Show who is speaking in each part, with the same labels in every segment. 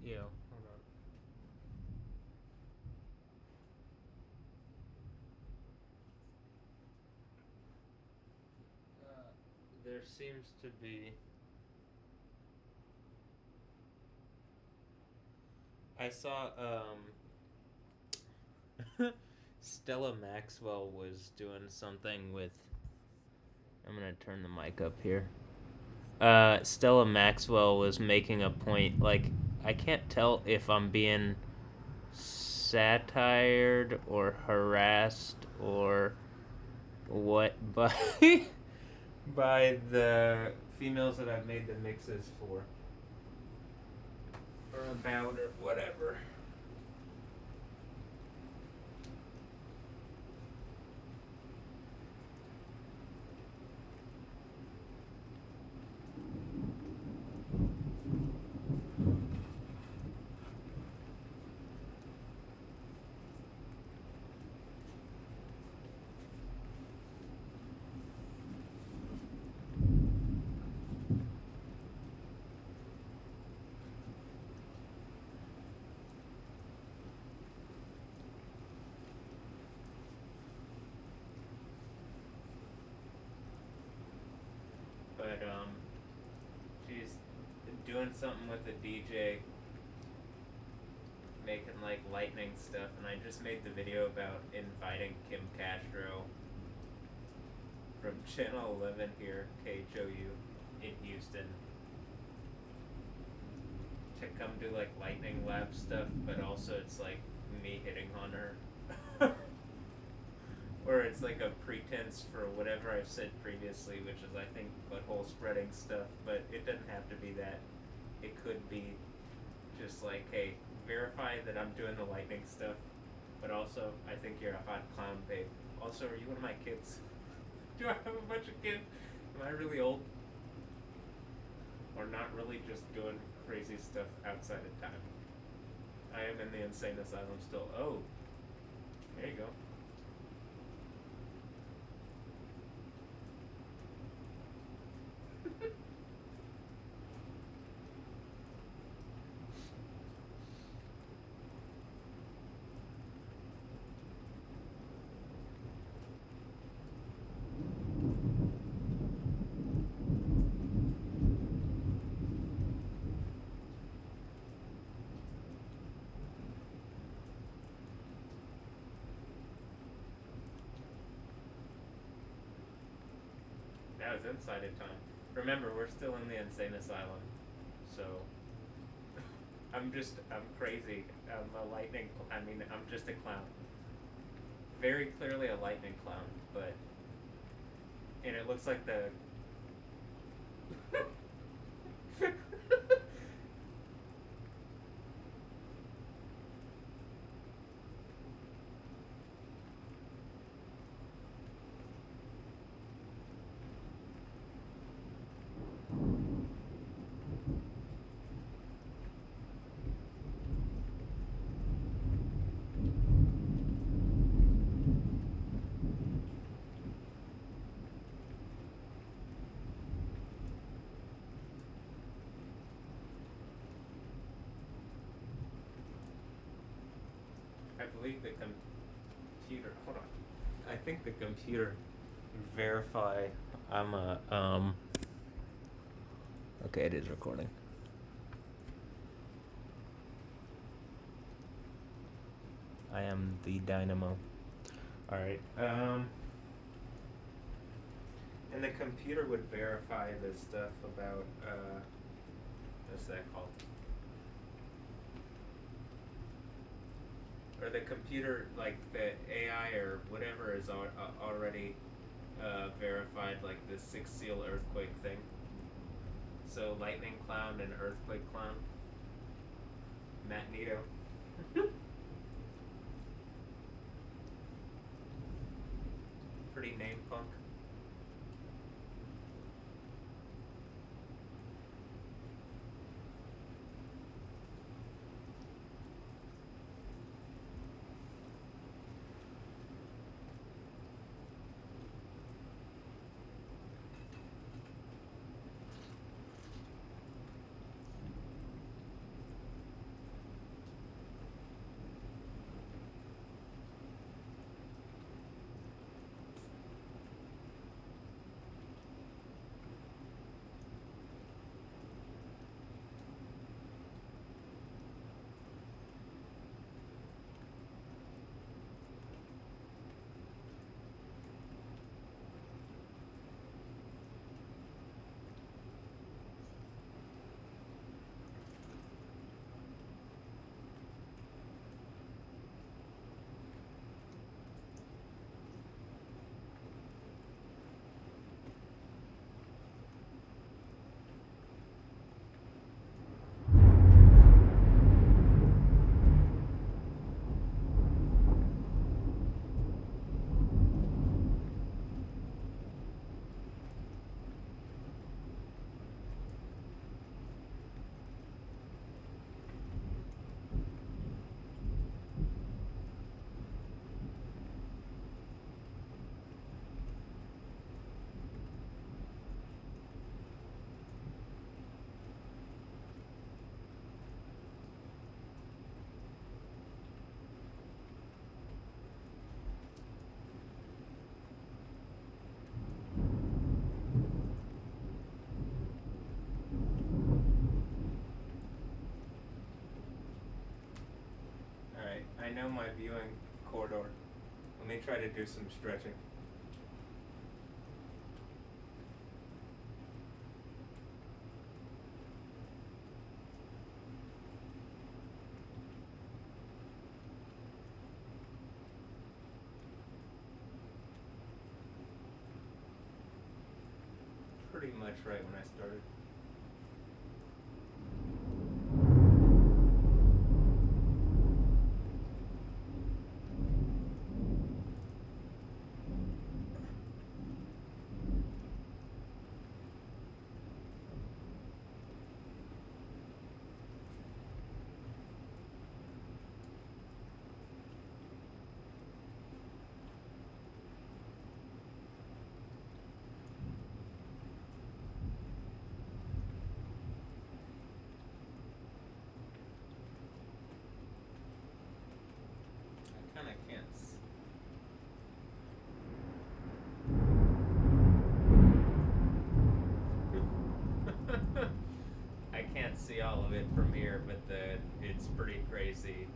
Speaker 1: Yo, hold on. There seems to be. I saw Stella Maxwell was doing something with. I'm gonna turn the mic up here. Stella Maxwell was making a point. Like, I can't tell if I'm being satired or harassed or what by by the females that I've made the mixes for or about or whatever. But she's doing something with a DJ, making like lightning stuff, and I just made the video about inviting Kim Castro from Channel 11 here, KHOU, in Houston, to come do like lightning lab stuff, but also it's like me hitting on her. Or it's like a pretense for whatever I've said previously, which is, I think, butthole spreading stuff, but it doesn't have to be that. It could be just like, hey, verify that I'm doing the lightning stuff, but also, I think you're a hot clown, babe. Also, are you one of my kids? Do I have a bunch of kids? Am I really old? Or not really just doing crazy stuff outside of time? I am in the insane asylum still. Oh, there you go. Now it's inside of time. Remember, we're still in the insane asylum, so I'm crazy. I'm just a clown. Very clearly a lightning clown, and it looks like the. I believe the computer. Hold on. I think the computer verify I'm a Okay, it is recording. I am the dynamo. All right. And the computer would verify the stuff about what's that called? Or the computer, like the AI or whatever, is already verified, like the 6 seal earthquake thing. So lightning clown and earthquake clown. Magneto. Pretty name punk. I know my viewing corridor. Let me try to do some stretching. Pretty much right when I started. I kind of can't. I can't see all of it from here, but it's pretty crazy.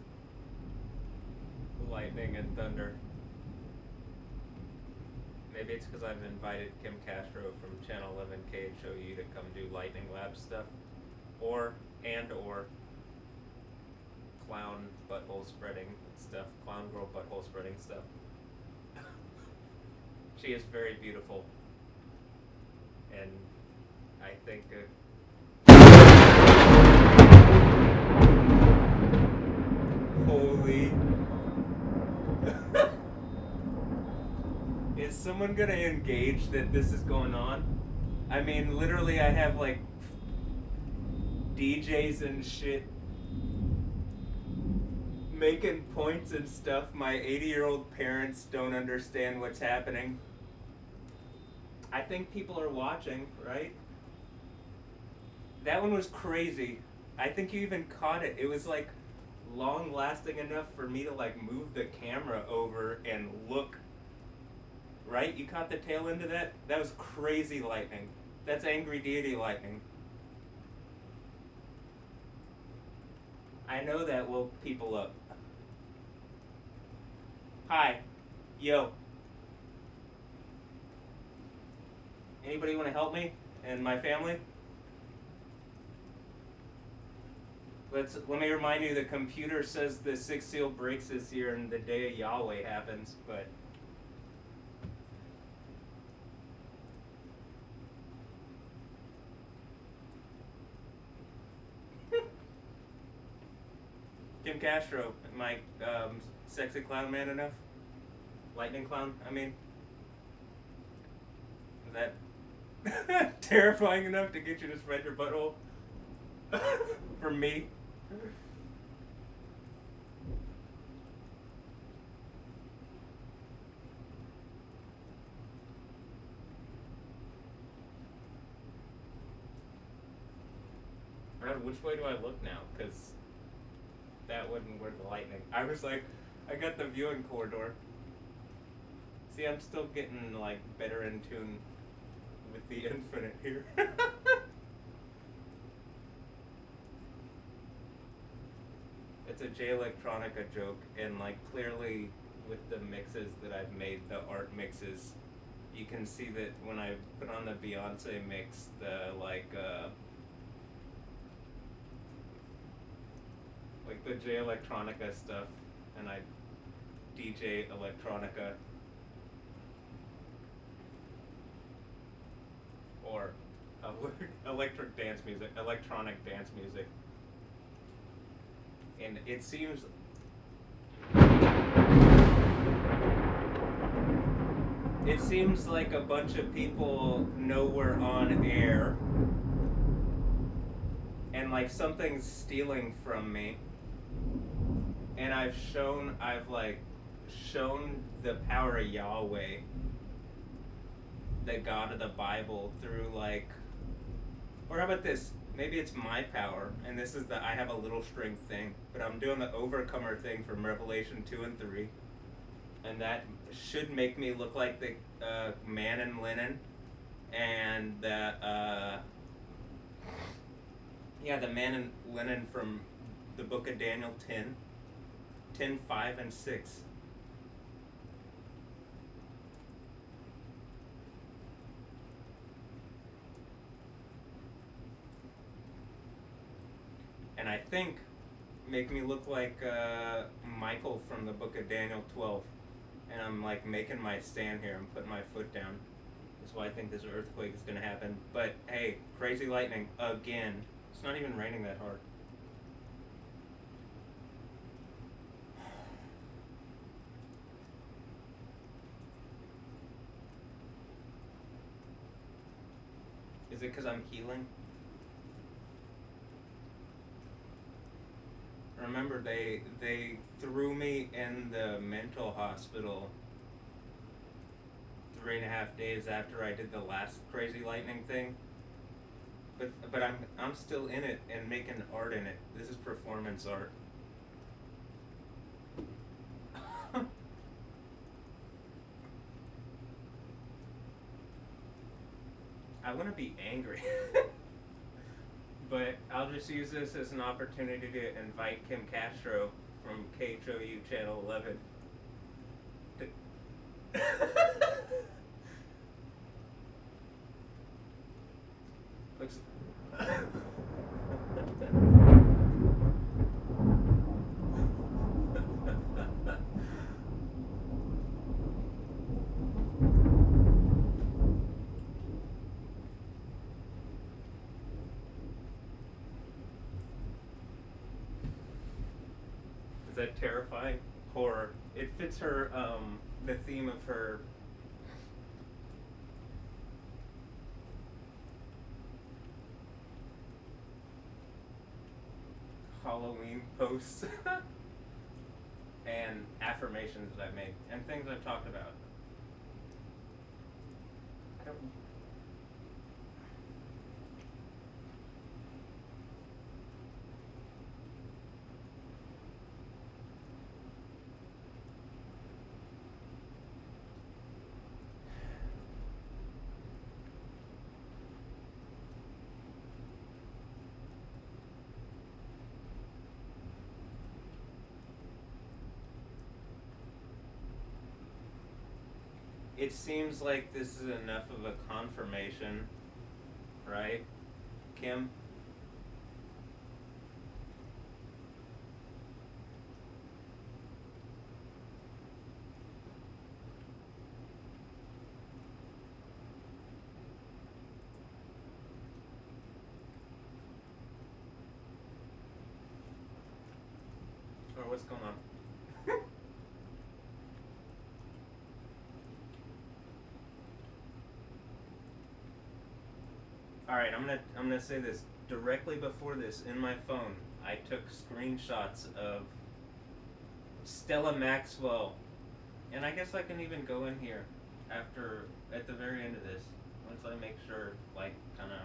Speaker 1: Lightning and thunder. Maybe it's because I've invited Kim Castro from Channel 11K Show You to come do Lightning Lab stuff, or clown butthole spreading stuff, clown girl butthole spreading stuff. She is very beautiful, and I think holy. Is someone gonna engage that this is going on? I mean, literally, I have like DJs and shit making points and stuff. My 80-year-old parents don't understand what's happening. I think people are watching, right? That one was crazy. I think you even caught it. It was like long lasting enough for me to like move the camera over and look. Right? You caught the tail end of that? That was crazy lightning. That's angry deity lightning. I know that woke people up. Hi. Yo. Anybody want to help me and my family? Let me remind you, the computer says the sixth seal breaks this year and the day of Yahweh happens, but Kim Castro, am I sexy clown man enough? Lightning clown, I mean. Is that terrifying enough to get you to spread your butthole? For me? Which way do I look now? Because that wouldn't work the lightning. I was like, I got the viewing corridor. See, I'm still getting like better in tune with the infinite here. It's a J Electronica joke, and like clearly with the mixes that I've made, the art mixes, you can see that when I put on the Beyonce mix, the like the J Electronica stuff, and I DJ Electronica, or electric dance music, electronic dance music, and it seems like a bunch of people know we're on air, and like something's stealing from me. And I've shown the power of Yahweh, the God of the Bible, through like, or how about this? Maybe it's my power, and this is the I have a little strength thing, but I'm doing the overcomer thing from Revelation 2 and 3, and that should make me look like the man in linen, and the man in linen from the book of Daniel 10. 10, 5, and 6. And I think make me look like Michael from the book of Daniel 12. And I'm like making my stand here. I'm putting my foot down. That's why I think this earthquake is going to happen. But hey, crazy lightning again. It's not even raining that hard. Is it because I'm healing? Remember, they threw me in the mental hospital 3.5 days after I did the last crazy lightning thing. But I'm still in it and making art in it. This is performance art. I want to be angry. But I'll just use this as an opportunity to invite Kim Castro from KHOU Channel 11 to looks Is that terrifying? Horror. It fits her, the theme of her Halloween posts and affirmations that I make and things I've talked about. I don't. It seems like this is enough of a confirmation, right, Kim? Or what's going on? All right, I'm gonna say this directly before this in my phone. I took screenshots of Stella Maxwell, and I guess I can even go in here after at the very end of this once I make sure, like, kind of.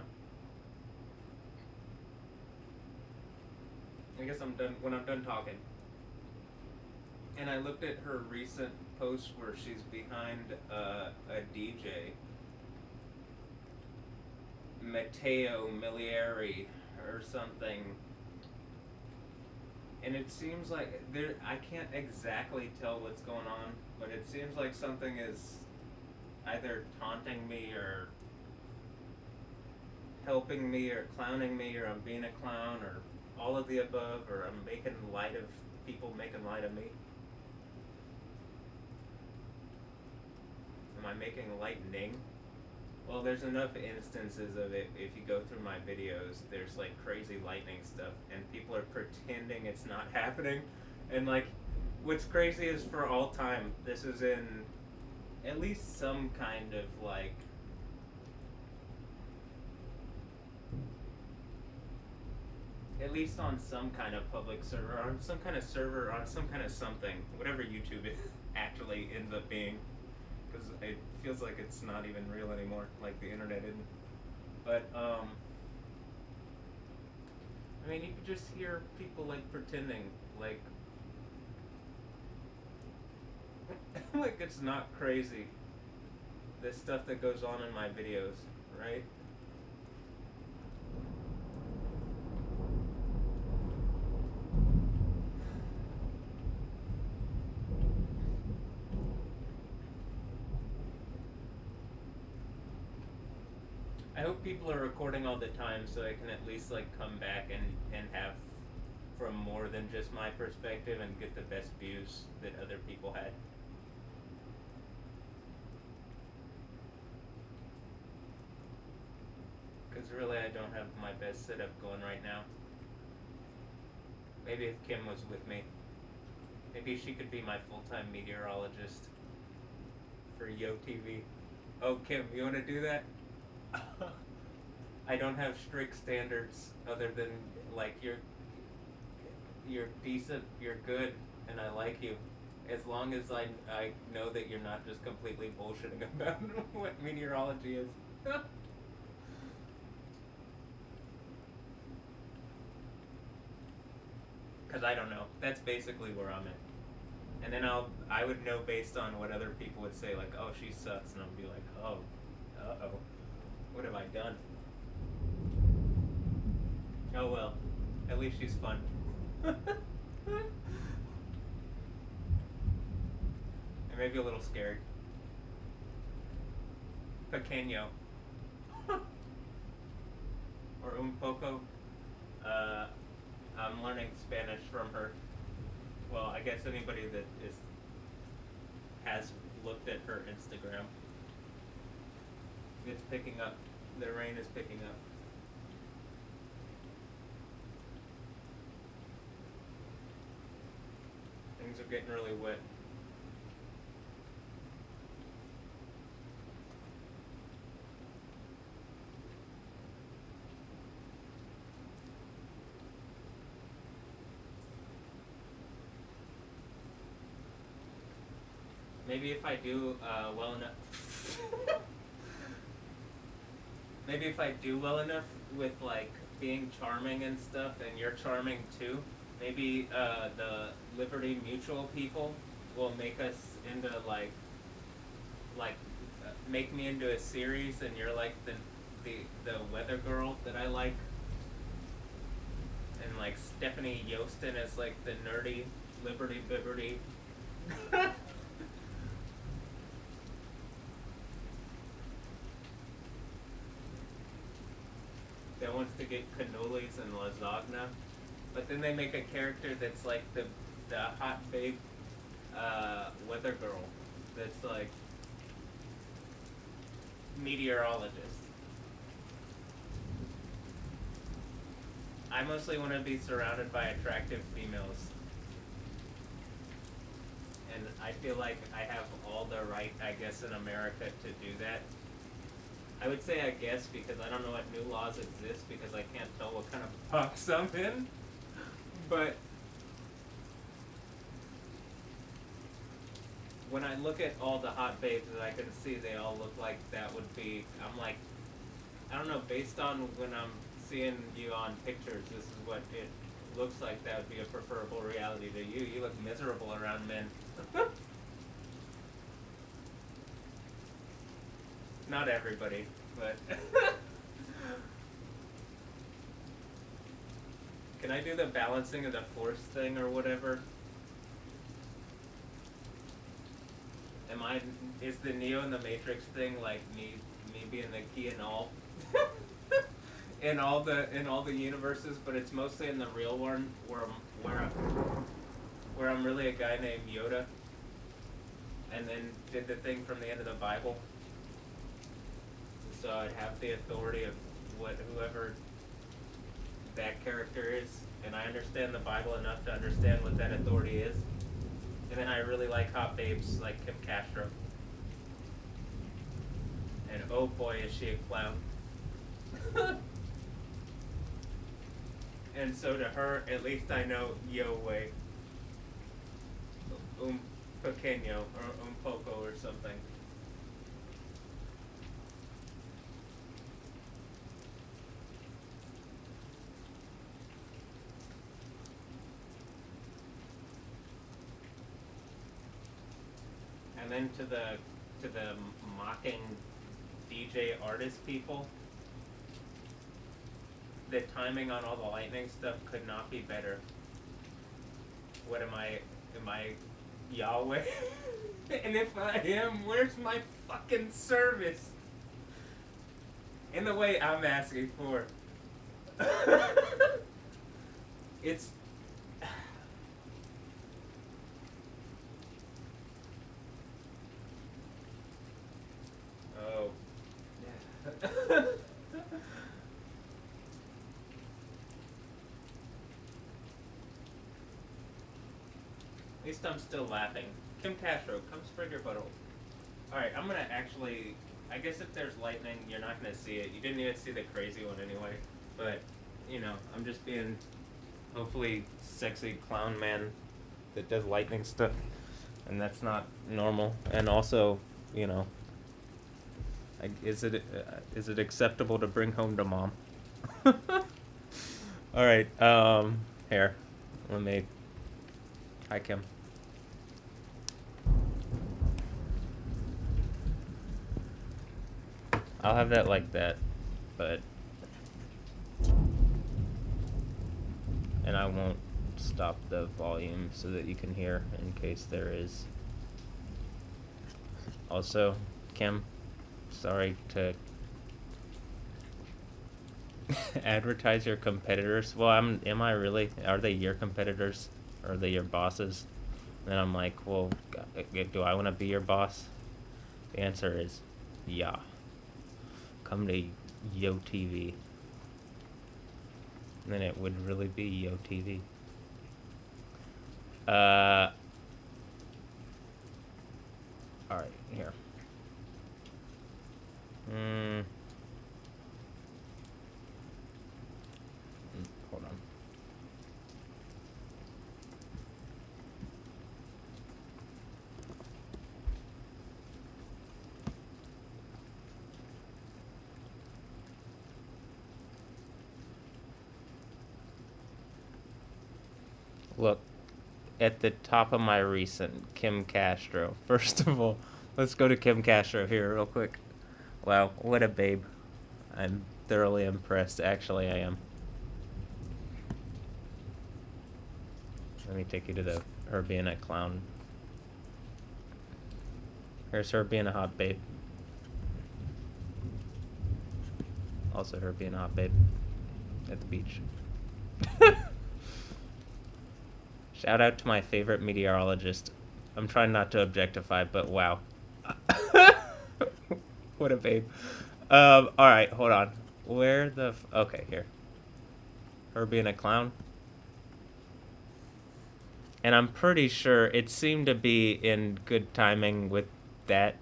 Speaker 1: I guess I'm done when I'm done talking. And I looked at her recent post where she's behind a DJ. Matteo Miliari or something, and it seems like I can't exactly tell what's going on, but it seems like something is either taunting me or helping me or clowning me, or I'm being a clown, or all of the above, or I'm making light of people making light of me. Am I making lightning? Well, there's enough instances of it. If you go through my videos, there's like crazy lightning stuff, and people are pretending it's not happening. And like, what's crazy is for all time, this is in at least some kind of like at least on some kind of public server, on some kind of server, on some kind of something, whatever YouTube actually ends up being. Because it feels like it's not even real anymore, like the internet isn't. But, I mean, you could just hear people, like, pretending, like, like it's not crazy, this stuff that goes on in my videos, right? I hope people are recording all the time so I can at least like come back and have from more than just my perspective and get the best views that other people had. Because really I don't have my best setup going right now. Maybe if Kim was with me, maybe she could be my full-time meteorologist for Yo TV. Oh, Kim, you want to do that? I don't have strict standards other than like you're decent, you're good, and I like you. As long as I know that you're not just completely bullshitting about what meteorology is. Because I don't know. That's basically where I'm at. And then I would know based on what other people would say, like, oh, she sucks, and I'll be like, oh, uh-oh, what have I done? Oh well, at least she's fun. And maybe a little scary. Pequeño. Or un poco. I'm learning Spanish from her. Well, I guess anybody that has looked at her Instagram. It's picking up. The rain is picking up. Things are getting really wet. Maybe if I do well enough. Maybe if I do well enough with like being charming and stuff, and you're charming too, maybe the Liberty Mutual people will make us into like make me into a series, and you're like the weather girl that I like, and like Stephanie Yostin is like the nerdy Liberty Bibberty. That wants to get cannolis and lasagna, but then they make a character that's like the hot babe weather girl that's like meteorologist. I mostly want to be surrounded by attractive females, and I feel like I have all the right, I guess, in America to do that. I would say I guess because I don't know what new laws exist because I can't tell what kind of box I'm in. But when I look at all the hot babes that I can see, they all look like that would be, I'm like, I don't know, based on when I'm seeing you on pictures, this is what it looks like that would be a preferable reality to you. You look miserable around men. Not everybody, but can I do the balancing of the force thing or whatever? Is the Neo in the Matrix thing like me being the key in all in all the universes, but it's mostly in the real one where I'm really a guy named Yoda, and then did the thing from the end of the Bible. So I'd have the authority of whoever that character is, and I understand the Bible enough to understand what that authority is. And then I really like hot babes like Kim Castro. And oh boy, is she a clown. And so to her, at least I know yo way. Pequeño or poco or something. And then to the mocking DJ artist people, the timing on all the lightning stuff could not be better. What am I Yahweh? And if I am, where's my fucking service? in the way I'm asking for. It's. Oh. Yeah. At least I'm still laughing. Kim Castro, come spread your butthole. Alright, I'm gonna actually. I guess if there's lightning, you're not gonna see it. You didn't even see the crazy one anyway. But, you know, I'm just being hopefully sexy clown man that does lightning stuff. And that's not normal. And also, you know, is it acceptable to bring home to mom? Alright, here. Let me. Hi, Kim. I'll have that like that, but. And I won't stop the volume so that you can hear in case there is. Also, Kim, sorry to advertise your competitors. Well, am I really? Are they your competitors? Or are they your bosses? And I'm like, well, do I want to be your boss? The answer is, yeah. Come to Yo TV. Then it would really be Yo TV. Alright, here. Hold on. Look, at the top of my recent, Kim Castro. First of all, let's go to Kim Castro here real quick. Wow, what a babe. I'm thoroughly impressed. Actually, I am. Let me take you to her being a clown. Here's her being a hot babe. Also her being a hot babe at the beach. Shout out to my favorite meteorologist. I'm trying not to objectify, but wow. What a babe. Alright, hold on. Where the okay, here. Her being a clown. And I'm pretty sure it seemed to be in good timing with that.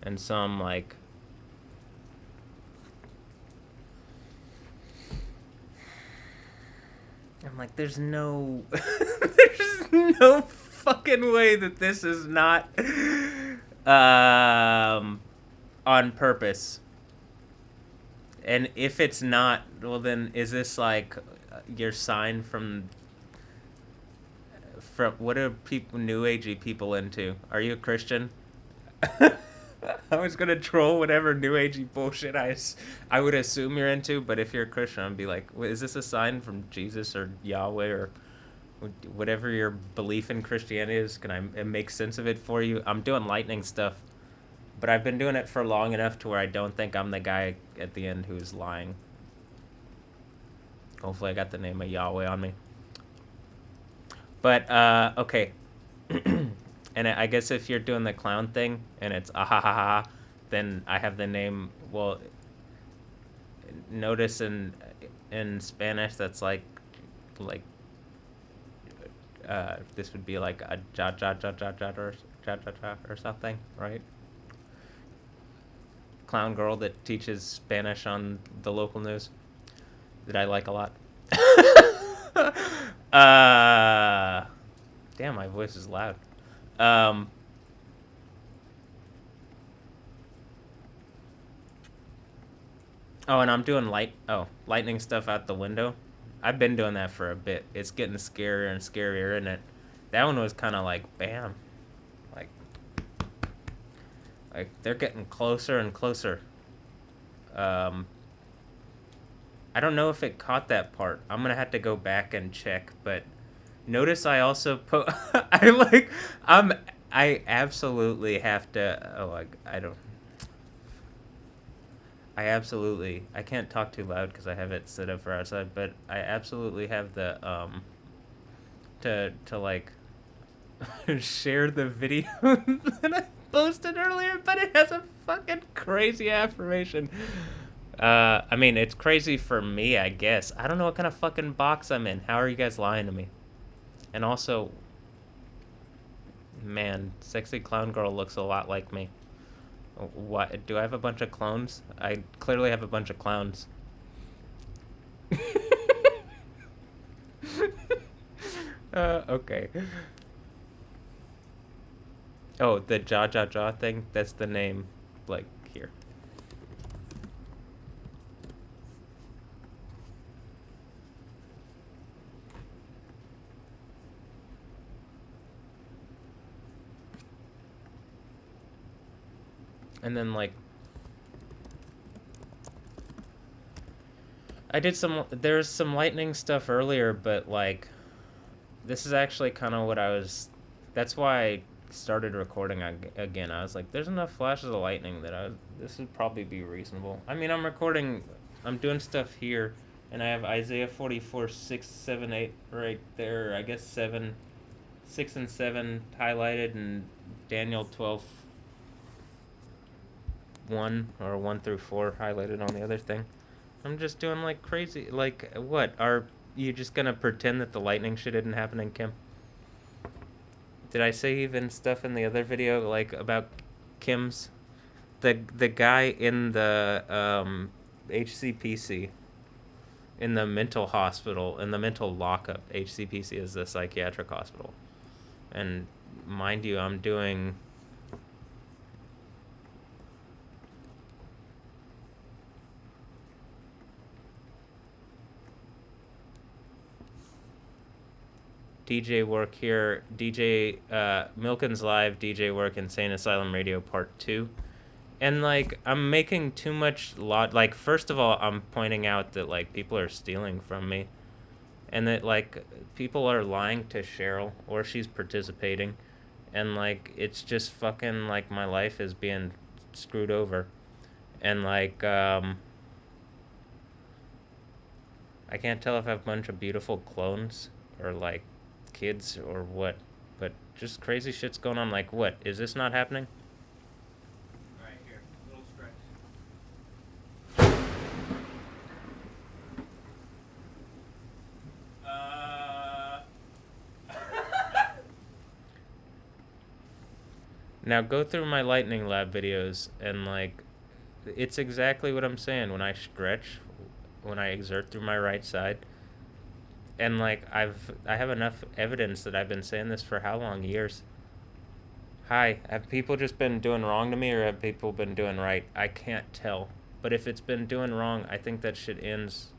Speaker 1: And so I'm like... there's no... there's no fucking way that this is not... on purpose. And if it's not, well then, is this like your sign from what are people, new agey people into? Are you a Christian? I was gonna troll whatever new agey bullshit I would assume you're into, but if you're a Christian, I'd be like, is this a sign from Jesus or Yahweh or whatever your belief in Christianity is? Can I make sense of it for you? I'm doing lightning stuff, but I've been doing it for long enough to where I don't think I'm the guy at the end who's lying. Hopefully I got the name of Yahweh on me. But, okay. And I guess if you're doing the clown thing, and it's ahahaha, then I have the name, well, notice in Spanish that's like, this would be like a or something, right? Clown girl that teaches Spanish on the local news that I like a lot. Damn, my voice is loud. Oh, and I'm doing lightning stuff out the window. I've been doing that for a bit. It's getting scarier and scarier, isn't it? That one was kind of like, bam. Like, they're getting closer and closer. I don't know if it caught that part. I'm gonna have to go back and check, but notice I also put... I absolutely have to... I can't talk too loud because I have it set up for outside, but I absolutely have the to like share the video that I posted earlier, but it has a fucking crazy affirmation. I mean, it's crazy for me, I guess. I don't know what kind of fucking box I'm in. How are you guys lying to me? And also, man, sexy clown girl looks a lot like me. What? Do I have a bunch of clones? I clearly have a bunch of clowns. Okay. Oh, the jaw jaw jaw thing? That's the name, like, here. And then, like, there's some lightning stuff earlier, but, like, this is actually kind of what that's why I started recording again. I was like, there's enough flashes of lightning that this would probably be reasonable. I mean, I'm doing stuff here, and I have Isaiah 44, 6, 7, 8 right there. I guess 7, 6 and 7 highlighted, and Daniel 12, 1 or 1 through 4 highlighted on the other thing. I'm just doing like crazy. Like, what? Are you just gonna pretend that the lightning shit didn't happen in Kim? Did I say even stuff in the other video, like, about Kim's? The guy in the HCPC, in the mental hospital, in the mental lockup. HCPC is the psychiatric hospital. And mind you, I'm doing... DJ work here, Milken's Live DJ work, Insane Asylum Radio Part 2. And, like, I'm making too much like, first of all, I'm pointing out that, like, people are stealing from me. And that, like, people are lying to Cheryl, or she's participating. And, like, it's just fucking, like, my life is being screwed over. And, like, I can't tell if I have a bunch of beautiful clones, or, like, kids or what, but just crazy shit's going on. Like, what? Is this not happening?
Speaker 2: Alright, here, little stretch.
Speaker 1: Now go through my Lightning Lab videos, and, like, it's exactly what I'm saying. When I stretch, when I exert through my right side, and, like, I have enough evidence that I've been saying this for how long? Years. Hi, have people just been doing wrong to me, or have people been doing right? I can't tell. But if it's been doing wrong, I think that shit ends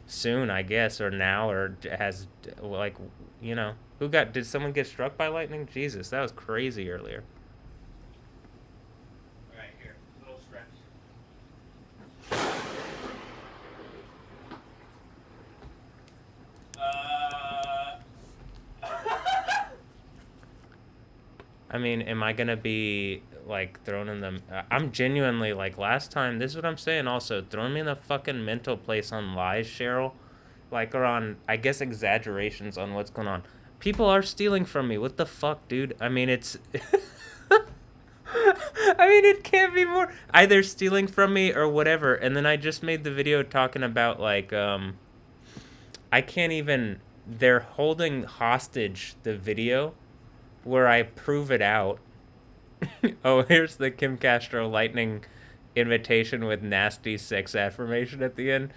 Speaker 1: soon, I guess, or now, or has, like, you know. Did someone get struck by lightning? Jesus, that was crazy earlier.
Speaker 2: Alright, here, little stretch.
Speaker 1: I mean, am I gonna be, like, thrown in the... I'm genuinely, like, last time, this is what I'm saying also, throwing me in the fucking mental place on lies, Cheryl. Like, or on, I guess, exaggerations on what's going on. People are stealing from me. What the fuck, dude? I mean, it's... I mean, it can't be more... Either stealing from me or whatever. And then I just made the video talking about, like, I can't even... They're holding hostage the video where I prove it out. Oh, here's the Kim Castro lightning invitation with nasty sex affirmation at the end.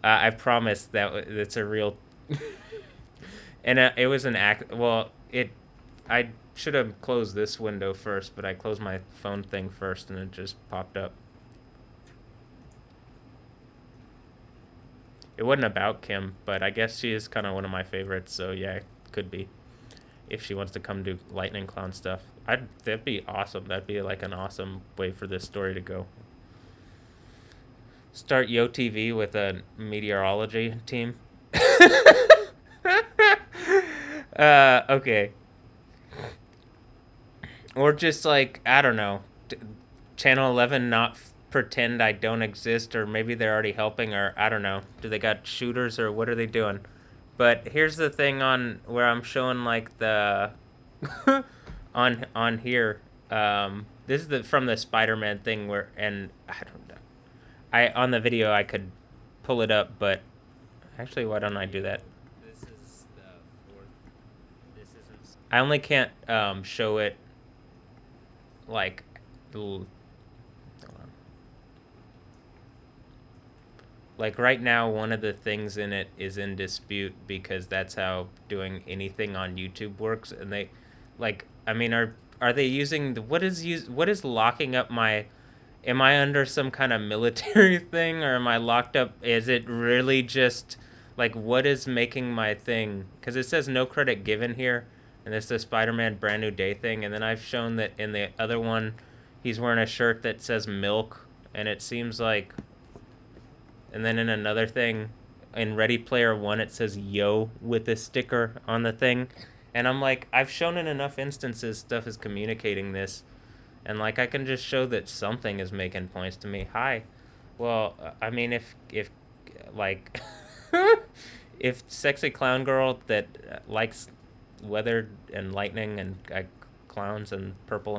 Speaker 1: I promise that it's a real... And it was an act... Well, I should have closed this window first, but I closed my phone thing first, and it just popped up. It wasn't about Kim, but I guess she is kind of one of my favorites, so yeah, it could be. If she wants to come do Lightning Clown stuff. That'd be awesome. That'd be, like, an awesome way for this story to go. Start YoTV with a meteorology team. Okay. Or just, like, I don't know, Channel 11 not pretend I don't exist, or maybe they're already helping, or I don't know. Do they got shooters, or what are they doing? But here's the thing on where I'm showing like the on here. This is from the Spider-Man thing where, and I don't know. I on the video I could pull it up, but actually, why don't I do that? This is the fourth. This isn't. I only can't show it like. Like right now, one of the things in it is in dispute because that's how doing anything on YouTube works, and they, like, I mean, are they using what is locking up my? Am I under some kind of military thing, or am I locked up? Is it really just like what is making my thing? Because it says no credit given here, and it's the Spider-Man Brand New Day thing, and then I've shown that in the other one, he's wearing a shirt that says milk, and it seems like. And then in another thing, in Ready Player One, it says "Yo" with a sticker on the thing, and I'm like, I've shown in enough instances stuff is communicating this, and like I can just show that something is making points to me. Hi, well, I mean, if like if sexy clown girl that likes weather and lightning and clowns and purple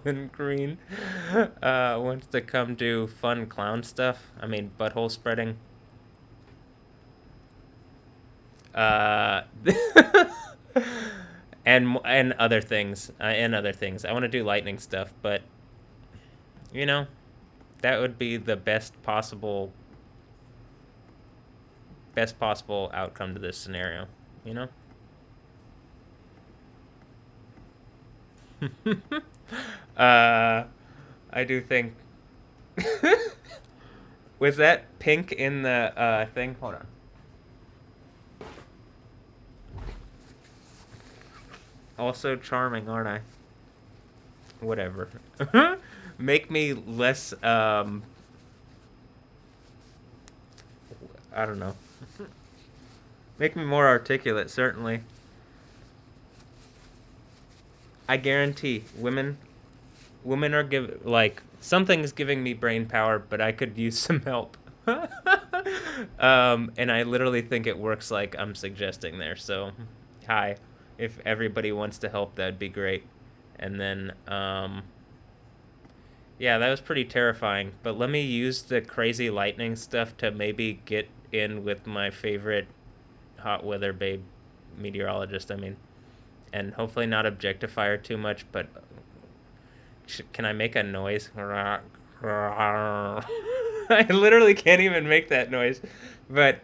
Speaker 1: and green wants to come do fun clown stuff. I mean, butthole spreading. Uh, and other things. And other things. I want to do lightning stuff, but you know, that would be the best possible outcome to this scenario. You know. I do think. Was that pink in the thing? Hold on. Also charming, aren't I? Whatever. Make me less, I don't know. Make me more articulate, certainly. I guarantee women are something's giving me brain power, but I could use some help. And I literally think it works like I'm suggesting there. So, hi. If everybody wants to help, that'd be great. And then, yeah, that was pretty terrifying. But let me use the crazy lightning stuff to maybe get in with my favorite hot weather babe meteorologist, I mean. And hopefully not objectify her too much, but can I make a noise? I literally can't even make that noise. But,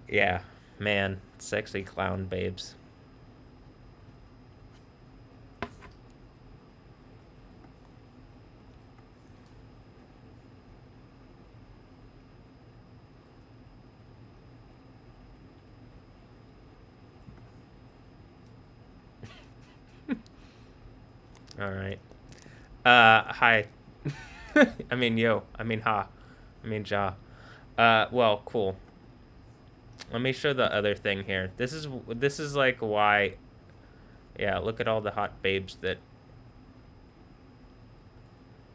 Speaker 1: yeah, man, sexy clown babes. All right. Hi. I mean, yo. I mean, ha. I mean, ja. Well, cool. Let me show the other thing here. This is like why. Yeah, look at all the hot babes that.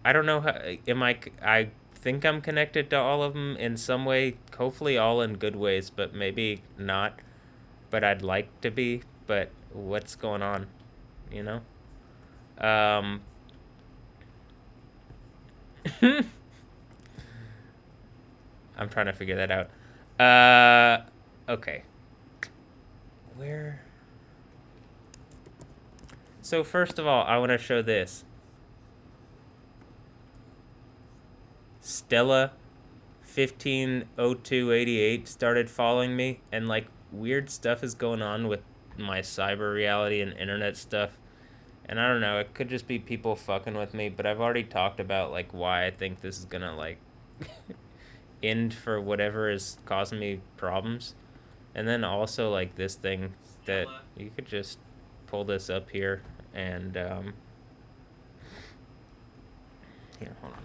Speaker 1: I don't know how. I think I'm connected to all of them in some way. Hopefully, all in good ways, but maybe not. But I'd like to be. But what's going on? You know. I'm trying to figure that out. Okay. Where? So first of all, I want to show this. Stella 150288 started following me, and like weird stuff is going on with my cyber reality and internet stuff. And I don't know, it could just be people fucking with me, but I've already talked about like why I think this is gonna like end for whatever is causing me problems. And then also like this thing that you could just pull this up here and here, hold on.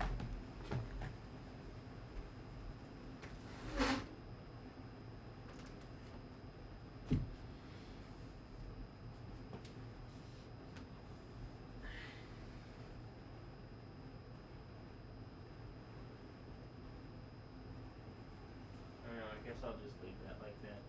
Speaker 1: I'll just leave that like that.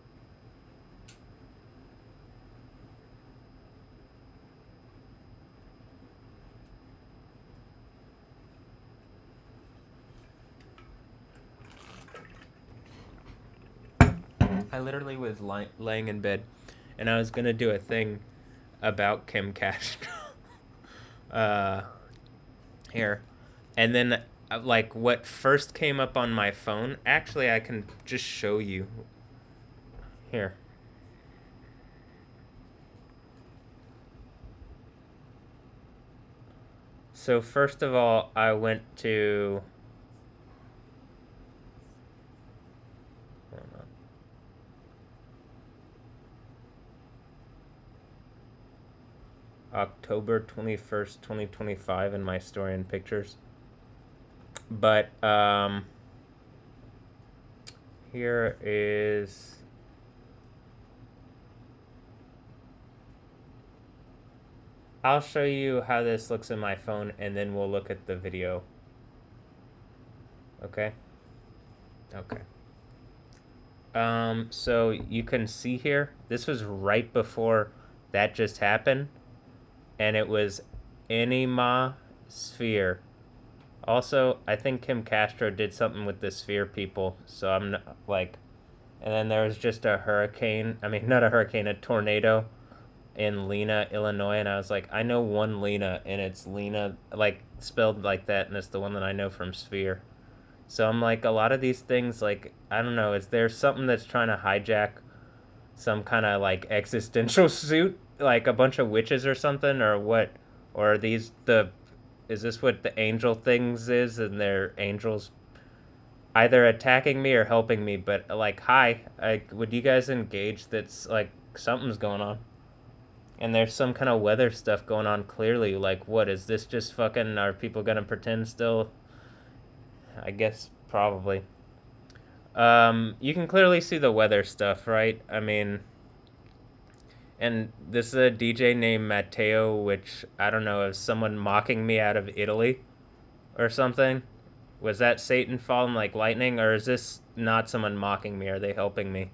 Speaker 1: I literally was laying in bed, and I was gonna do a thing about Kim Castro. Here, and then like what first came up on my phone. Actually, I can just show you. Here. So first of all, I went to. Hold on. October 21st, 2025 in my story and pictures. But here is. I'll show you how this looks in my phone, and then we'll look at the video. Okay? Okay. So you can see here, this was right before that just happened, and it was Anima Sphere. Also, I think Kim Castro did something with the Sphere people, so I'm not, like, and then there was just a hurricane, I mean, not a hurricane, a tornado in Lena, Illinois, and I was like, I know one Lena, and it's Lena, like, spelled like that, and it's the one that I know from Sphere. So I'm like, a lot of these things, like, I don't know, is there something that's trying to hijack some kind of, like, existential suit? Like a bunch of witches or something? Or what? Or are these is this what the angel things is, and they're angels either attacking me or helping me? But, like, hi, would you guys engage that's, like, something's going on? And there's some kind of weather stuff going on clearly. Like, what, is this just fucking, are people gonna pretend still? I guess probably. You can clearly see the weather stuff, right? I mean, and this is a DJ named Matteo, which I don't know, is someone mocking me out of Italy or something? Was that Satan falling like lightning, or is this not someone mocking me? Are they helping me?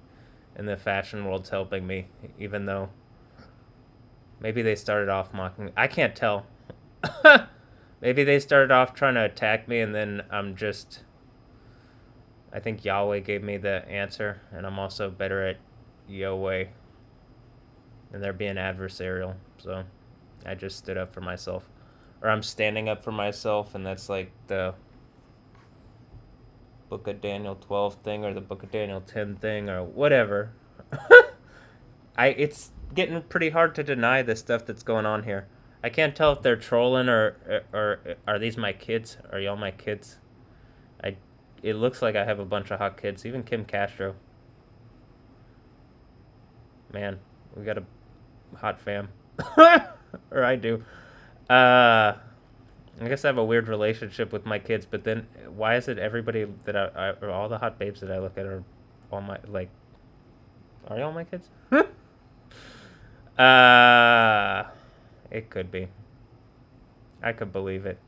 Speaker 1: And the fashion world's helping me, even though maybe they started off mocking me. I can't tell. Maybe they started off trying to attack me, and then I think Yahweh gave me the answer, and I'm also better at Yahweh. And they're being adversarial, so I just stood up for myself. Or I'm standing up for myself, and that's like the Book of Daniel 12 thing, or the Book of Daniel 10 thing, or whatever. It's getting pretty hard to deny the stuff that's going on here. I can't tell if they're trolling or are these my kids? Are y'all my kids? It looks like I have a bunch of hot kids, even Kim Castro. Man, we got a hot fam. Or I do. I guess I have a weird relationship with my kids, but then why is it everybody that or all the hot babes that I look at are all my, like, are they all my kids? It could be. I could believe it.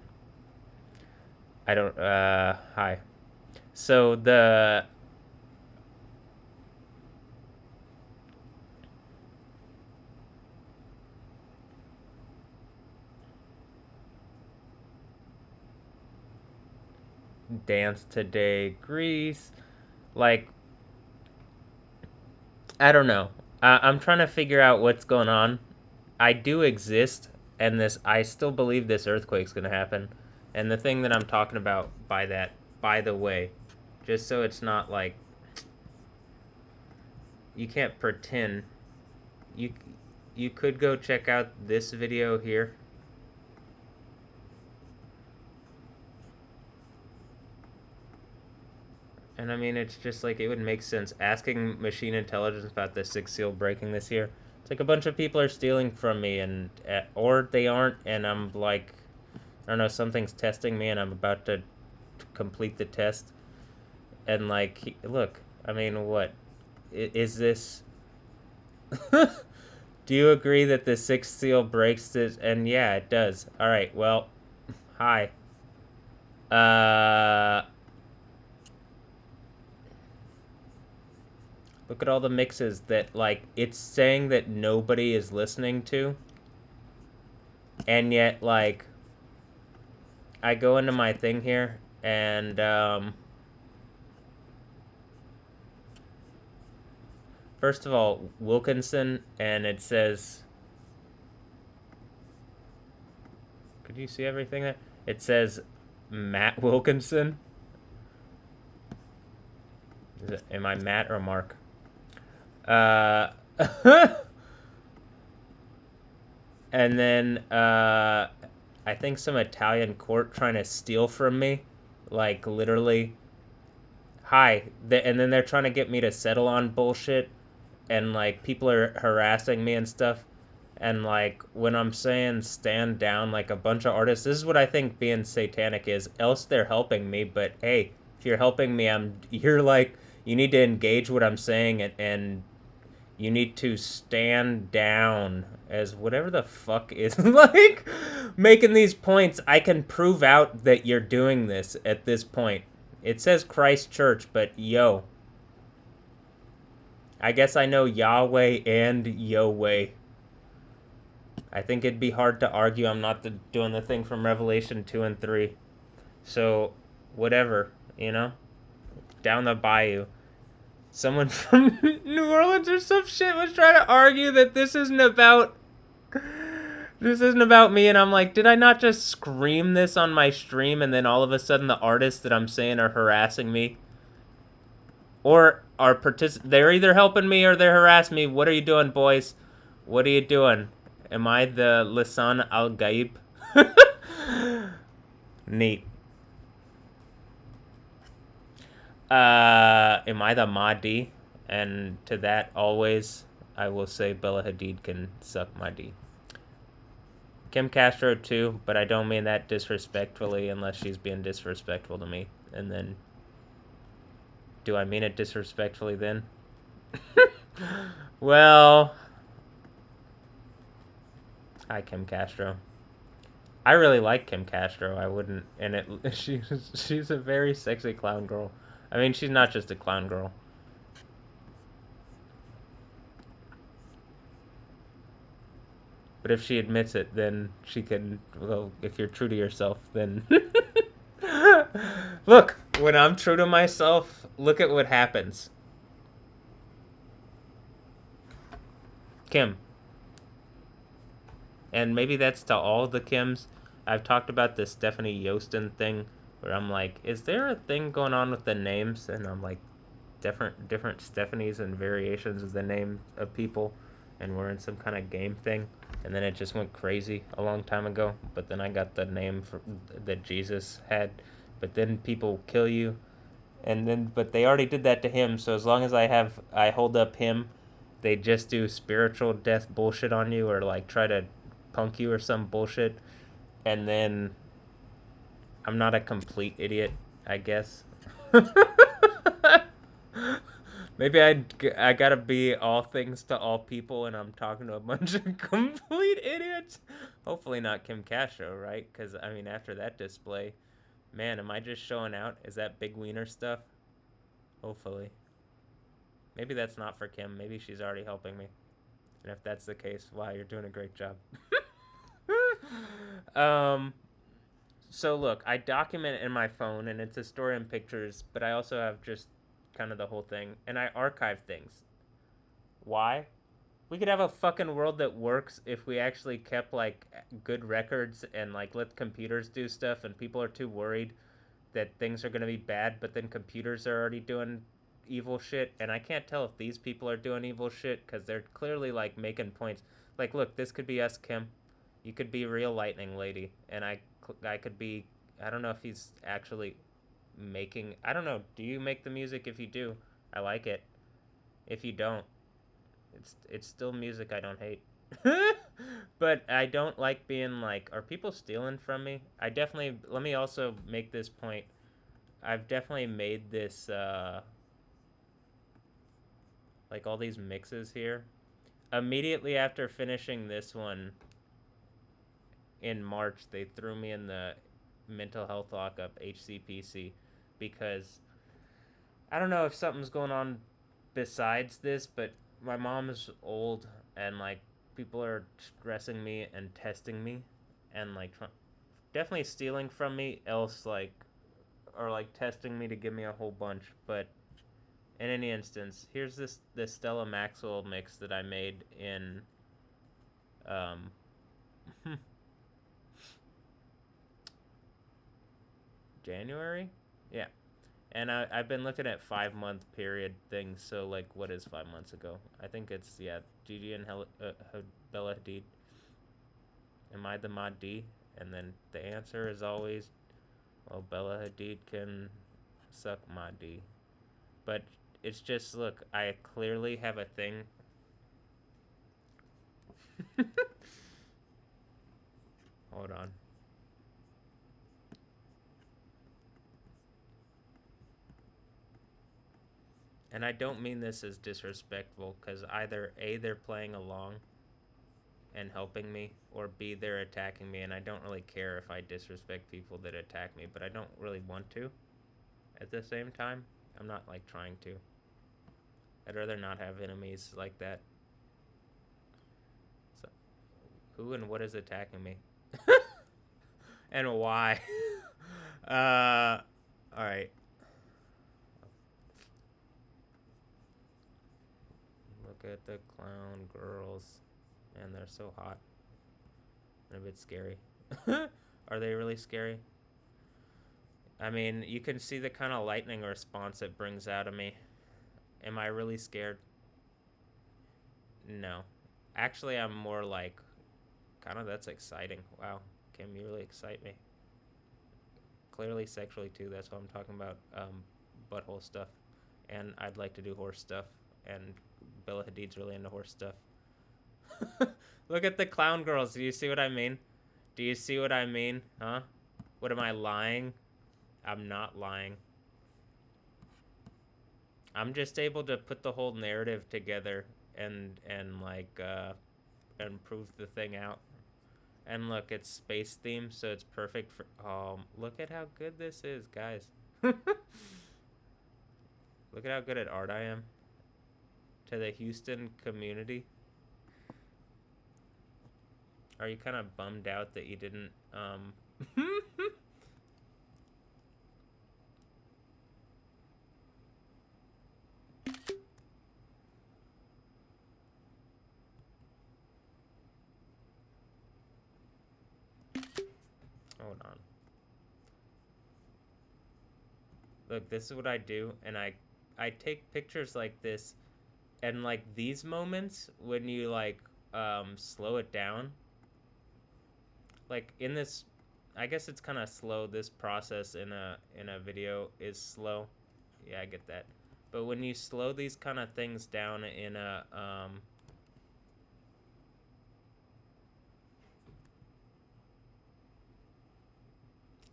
Speaker 1: I don't, hi. So the dance today, Greece, like, I don't know. I'm trying to figure out what's going on. I do exist, and I still believe this earthquake's gonna happen. And the thing that I'm talking about by that, by the way, just so it's not like, you can't pretend. You could go check out this video here. And I mean, it's just like, it would make sense. Asking machine intelligence about the sixth seal breaking this year. It's like a bunch of people are stealing from me, and or they aren't, and I'm like, I don't know, something's testing me, and I'm about to complete the test. And like, look, I mean, what is this? Do you agree that the sixth seal breaks this? And yeah, it does. All right. Well, hi. Look at all the mixes that, like, it's saying that nobody is listening to. And yet, like, I go into my thing here and, first of all, Wilkinson, and it says, could you see everything there? It says Matt Wilkinson. Am I Matt or Mark? And then I think some Italian court trying to steal from me, like literally. Hi, and then they're trying to get me to settle on bullshit, and like people are harassing me and stuff. And like when I'm saying stand down, like a bunch of artists, this is what I think being satanic is. Else they're helping me, but hey, if you're helping me, you're like you need to engage what I'm saying and you need to stand down as whatever the fuck is like making these points. I can prove out that you're doing this at this point. It says Christ Church, but yo, I guess I know Yahweh and Yahweh. I think it'd be hard to argue I'm not doing the thing from Revelation 2 and 3. So, whatever, you know? Down the bayou. Someone from New Orleans or some shit was trying to argue that this isn't about me, and I'm like, did I not just scream this on my stream and then all of a sudden the artists that I'm saying are harassing me? Or are they're either helping me or they're harassing me. What are you doing, boys? What are you doing? Am I the Lisan al-Gaib? Neat. Am I the Mahdi? And to that, always, I will say Bella Hadid can suck my D. Kim Castro too, but I don't mean that disrespectfully unless she's being disrespectful to me. And then, do I mean it disrespectfully then? Well, hi Kim Castro. I really like Kim Castro. I wouldn't, and she's a very sexy clown girl. I mean, she's not just a clown girl. But if she admits it, then she can. Well, if you're true to yourself, then. Look, when I'm true to myself, look at what happens. Kim. And maybe that's to all the Kims. I've talked about the Stephanie Yostin thing, where I'm like, is there a thing going on with the names? And I'm like, different Stephanies and variations of the name of people, and we're in some kind of game thing. And then it just went crazy a long time ago. But then I got the name that Jesus had. But then people kill you, and then but they already did that to him. So as long as I hold up him, they just do spiritual death bullshit on you, or like try to punk you or some bullshit. And then I'm not a complete idiot, I guess. Maybe I gotta be all things to all people, and I'm talking to a bunch of complete idiots. Hopefully not Kim Castro, right? Because, I mean, after that display, man, am I just showing out? Is that big wiener stuff? Hopefully. Maybe that's not for Kim. Maybe she's already helping me. And if that's the case, wow, you're doing a great job. So look, I document it in my phone, and it's a story and pictures, but I also have just kind of the whole thing, and I archive things. Why? We could have a fucking world that works if we actually kept like good records and like let computers do stuff, and people are too worried that things are going to be bad, but then computers are already doing evil shit, and I can't tell if these people are doing evil shit because they're clearly like making points. Like, look, this could be us, Kim. You could be real lightning lady, and I could be. I don't know if he's actually making. I don't know. Do you make the music? If you do, I like it. If you don't, it's still music I don't hate. But I don't like being like, are people stealing from me? I definitely. Let me also make this point. I've definitely made this like all these mixes here. Immediately after finishing this one in March, they threw me in the mental health lockup, HCPC, because I don't know if something's going on besides this, but my mom is old and like people are stressing me and testing me and like definitely stealing from me else like or like testing me to give me a whole bunch. But in any instance, here's this Stella Maxwell mix that I made in um January. Yeah. And I've been looking at 5 month period things. So like, what is 5 months ago? I think it's Gigi and Bella Hadid. Am I the Mod D? And then the answer is always, well, Bella Hadid can suck Mod D. But it's just, look, I clearly have a thing. Hold on. And I don't mean this as disrespectful, because either A, they're playing along and helping me, or B, they're attacking me, and I don't really care if I disrespect people that attack me, but I don't really want to. At the same time, I'm not like trying to. I'd rather not have enemies like that. So, who and what is attacking me? And why? Alright. Look at the clown girls. Man, they're so hot. And a bit scary. Are they really scary? I mean, you can see the kind of lightning response it brings out of me. Am I really scared? No. Actually, I'm more like, kind of that's exciting. Wow. Kim, you really excite me. Clearly sexually too. That's what I'm talking about. Butthole stuff. And I'd like to do horse stuff. And Bella Hadid's really into horse stuff. Look at the clown girls. Do you see what I mean? Do you see what I mean? Huh? What am I lying? I'm not lying. I'm just able to put the whole narrative together and like and prove the thing out. And look, it's space themed, so it's perfect for. Look at how good this is, guys. Look at how good at art I am. To the Houston community. Are you kind of bummed out that you didn't hold on. Look, this is what I do, and I take pictures like this, and like these moments when you like slow it down. Like in this, I guess it's kind of slow. This process in a video is slow. Yeah, I get that. But when you slow these kind of things down in a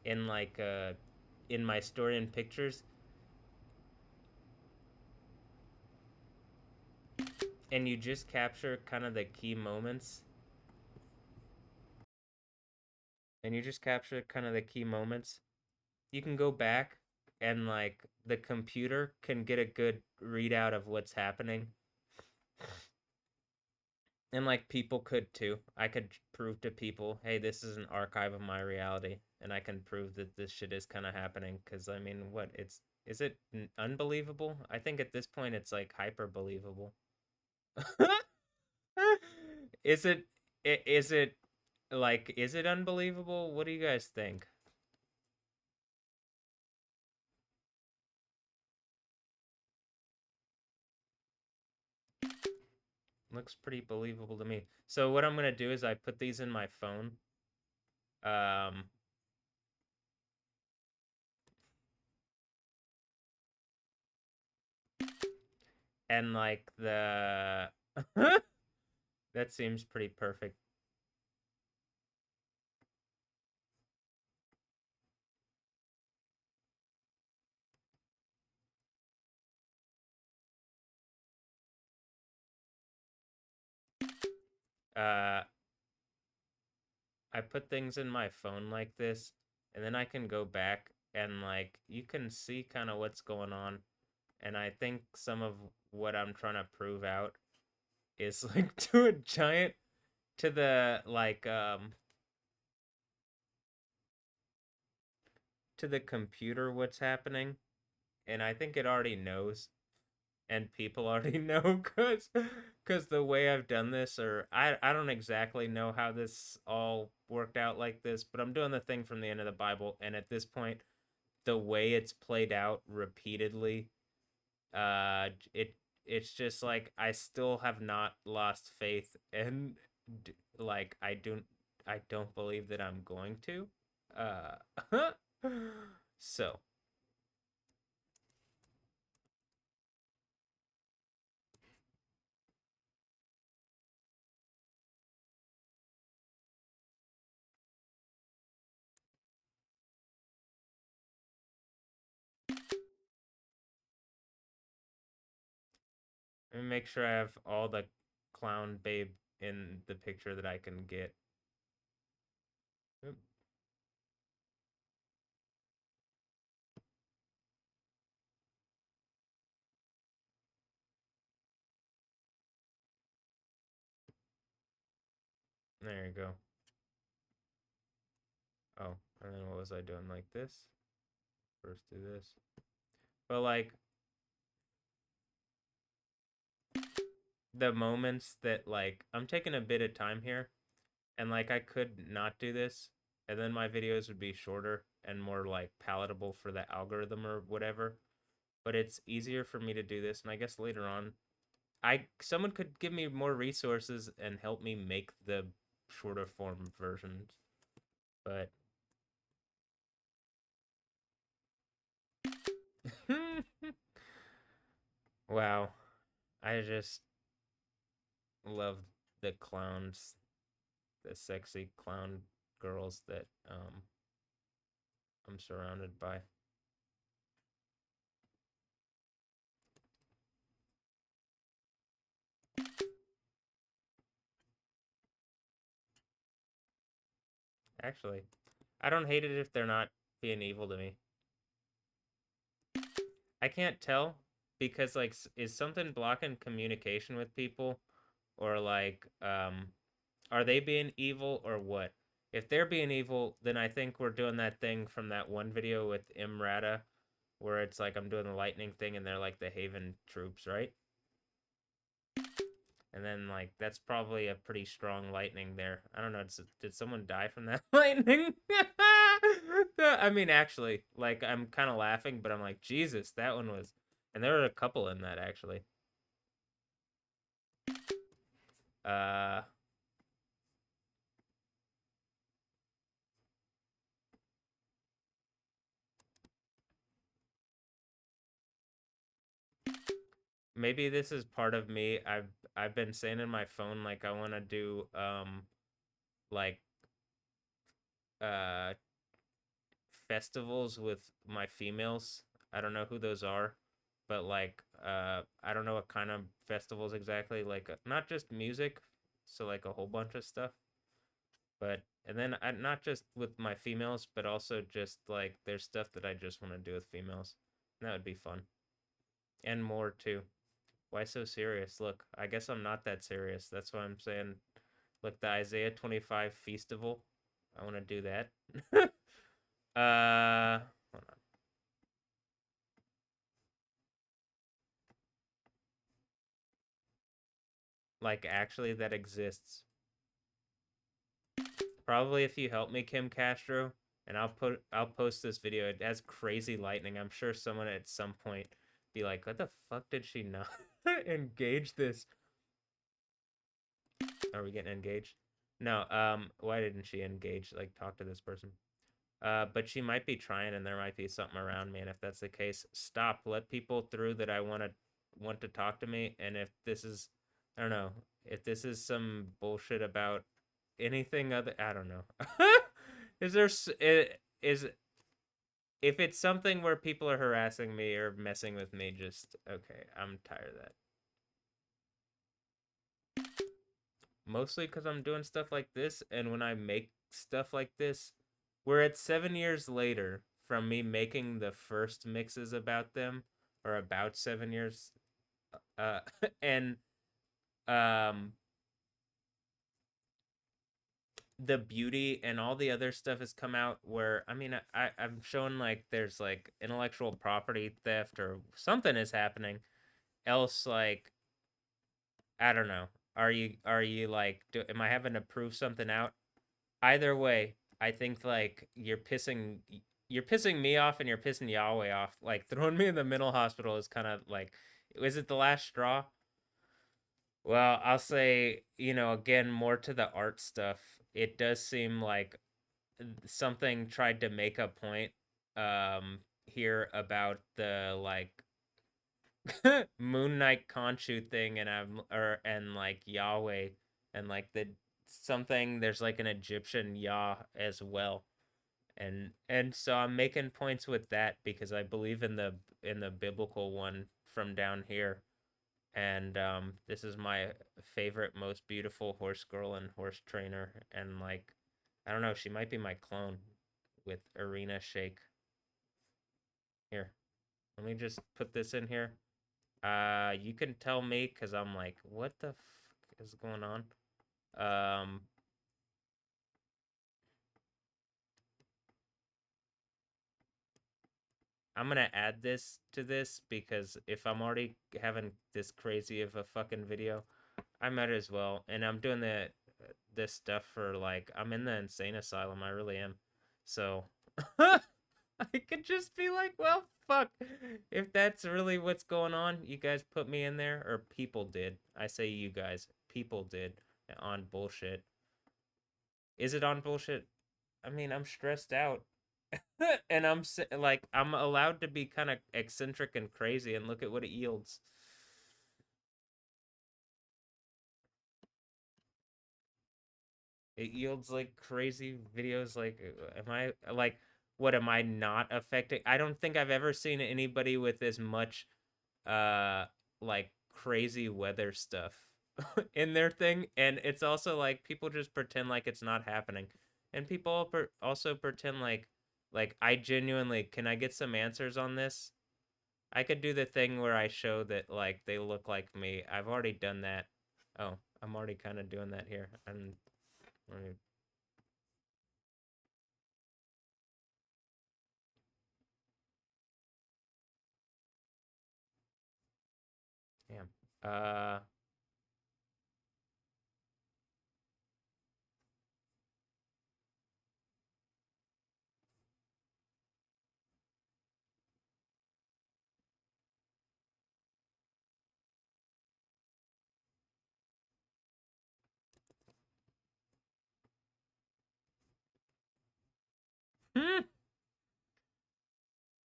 Speaker 1: in like in my story and pictures, and you just capture kind of the key moments, and you just capture kind of the key moments, you can go back and like the computer can get a good readout of what's happening. And like people could too. I could prove to people, hey, this is an archive of my reality, and I can prove that this shit is kind of happening. Because I mean, what it's is it unbelievable? I think at this point it's like hyper believable. Is it? Is it like? Is it unbelievable? What do you guys think? Looks pretty believable to me. So what I'm gonna do is I put these in my phone. Um, and like the that seems pretty perfect. Uh, I put things in my phone like this, and then I can go back and like you can see kind of what's going on, And I think some of what I'm trying to prove out is like to a giant to the to the computer what's happening, and I think it already knows, and people already know because the way I've done this, or I don't exactly know how this all worked out like this, but I'm doing the thing from the end of the Bible, and at this point, the way it's played out repeatedly, it it's just like I still have not lost faith, and like I don't believe that I'm going to. Uh, so let me make sure I have all the clown babe in the picture that I can get. Oop, there you go. Oh, and then what was I doing? Like this? First do this. But like the moments that like I'm taking a bit of time here, and like I could not do this, and then my videos would be shorter and more like palatable for the algorithm or whatever. But it's easier for me to do this, and I guess later on I someone could give me more resources and help me make the shorter form versions. But wow, I just love the clowns, the sexy clown girls that I'm surrounded by. Actually, I don't hate it if they're not being evil to me. I can't tell because like is something blocking communication with people, or like are they being evil or what? If they're being evil, then I think we're doing that thing from that one video with Imrata where it's like I'm doing the lightning thing and they're like the Haven troops, right? And then like that's probably a pretty strong lightning there. I don't know. Did someone die from that lightning? I mean, actually, like I'm kind of laughing, but I'm like, Jesus, that one was. And there were a couple in that actually. Uh, maybe this is part of me. I've been saying in my phone like I want to do like uh festivals with my females. I don't know who those are, but like I don't know what kind of festivals exactly. Like not just music, so like a whole bunch of stuff. But and then not just with my females, but also just like there's stuff that I just want to do with females. And that would be fun. And more too. Why so serious? Look, I guess I'm not that serious. That's why I'm saying look, the Isaiah 25 Festival. I want to do that. Hold on. Like actually that exists. Probably if you help me, Kim Castro, and I'll post this video. It has crazy lightning. I'm sure someone at some point be like, "What the fuck did she not engage this?" Are we getting engaged? No. Why didn't she engage? Like, talk to this person. But she might be trying, and there might be something around me. And if that's the case, stop. Let people through that I want to talk to me. And if this is, I don't know, if this is some bullshit about anything other, I don't know. Is there is if it's something where people are harassing me or messing with me, just okay. I'm tired of that. Mostly because I'm doing stuff like this, and when I make stuff like this, we're at 7 years later from me making the first mixes about them, or about 7 years. Uh, and um, the beauty and all the other stuff has come out where I mean I'm showing like there's like intellectual property theft or something is happening. Else like I don't know. Are you like am I having to prove something out? Either way, I think like you're pissing me off and you're pissing Yahweh off. Like throwing me in the mental hospital is kind of like is it the last straw? Well, I'll say, again, more to the art stuff. It does seem like something tried to make a point here about the like Moon Knight Khonshu thing and like Yahweh and like the something there's like an Egyptian Yah as well. And so I'm making points with that because I believe in the biblical one from down here. And this is my favorite, most beautiful horse girl and horse trainer. And like, I don't know, she might be my clone with Arena Shake. Here, let me just put this in here. You can tell me because I'm like, what the fuck is going on? Um, I'm gonna add this to this because if I'm already having this crazy of a fucking video, I might as well. And I'm doing this stuff for like I'm in the insane asylum. I really am. So I could just be like, well, fuck. If that's really what's going on, you guys put me in there, or people did. I say you guys, people did on bullshit. Is it on bullshit? I mean, I'm stressed out. And like I'm allowed to be kind of eccentric and crazy and look at what it yields. It yields like crazy videos like am I like what am I not affecting? I don't think I've ever seen anybody with as much uh like crazy weather stuff in their thing, and it's also like people just pretend like it's not happening. And people also pretend like I genuinely can I get some answers on this? I could do the thing where I show that like they look like me. I've already done that. Oh, I'm already kind of doing that here. And damn.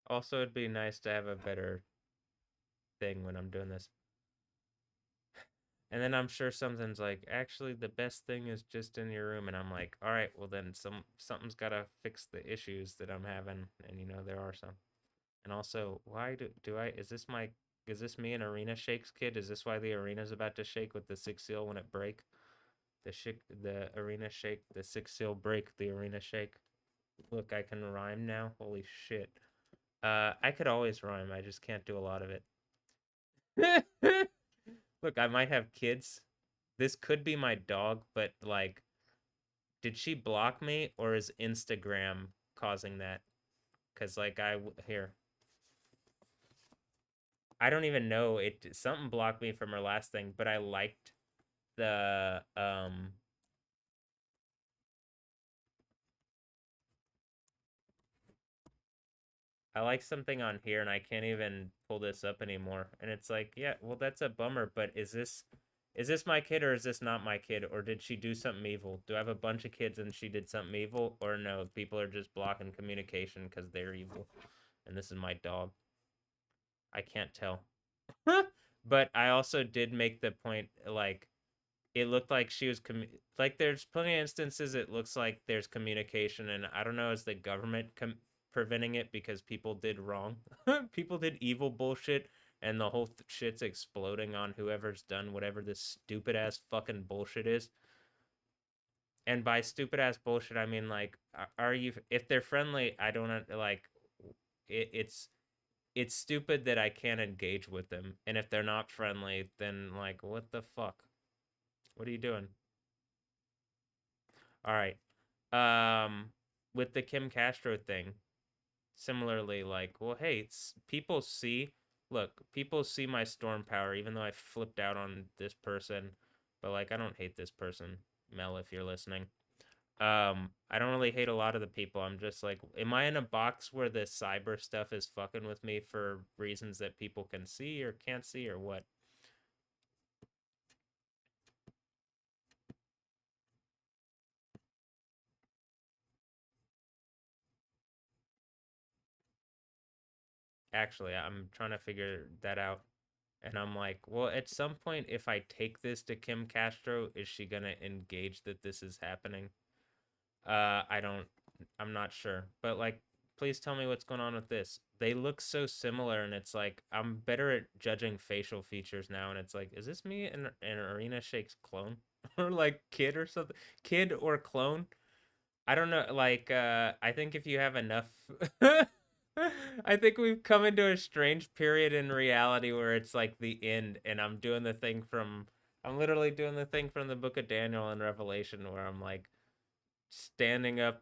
Speaker 1: Also, it'd be nice to have a better thing when I'm doing this. And then I'm sure something's like, actually, the best thing is just in your room. And I'm like, all right, well then something's gotta fix the issues that I'm having, and there are some. And also, why do I? Is this me and Arena Shake's kid? Is this why the arena's about to shake with the six seal when it break? The arena shake, the six seal break, the arena shake. Look, I can rhyme now. Holy shit. I could always rhyme. I just can't do a lot of it. Look, I might have kids. This could be my dog, but like, did she block me or is Instagram causing that? Cause like here, I don't even know it. Something blocked me from her last thing, but I liked the I like something on here and I can't even pull this up anymore. And it's like, yeah, well that's a bummer, but is this my kid or is this not my kid? Or did she do something evil? Do I have a bunch of kids and she did something evil? Or no, people are just blocking communication because they're evil. And this is my dog. I can't tell. But I also did make the point like it looked like she was like there's plenty of instances it looks like there's communication, and I don't know, is the government preventing it because people did wrong? People did evil bullshit, and the whole shit's exploding on whoever's done whatever this stupid ass fucking bullshit is. And by stupid ass bullshit I mean like are you if they're friendly I don't like it's it's stupid that I can't engage with them. And if they're not friendly, then like what the fuck? What are you doing? All right. Um with the Kim Castro thing, similarly like, well, hey, people see people see my storm power even though I flipped out on this person, but like I don't hate this person, Mel, if you're listening. I don't really hate a lot of the people. I'm just like, am I in a box where the cyber stuff is fucking with me for reasons that people can see or can't see or what? Actually, I'm trying to figure that out. And I'm like, well, at some point, if I take this to Kim Castro, is she gonna engage that this is happening? I don't, I'm not sure. But like, please tell me what's going on with this. They look so similar, and it's like I'm better at judging facial features now. And it's like, is this me in an Arena Shakes clone or like kid or something? Kid or clone? I don't know. Like, I think if you have enough, I think we've come into a strange period in reality where it's like the end, and I'm literally doing the thing from the Book of Daniel and Revelation where I'm like standing up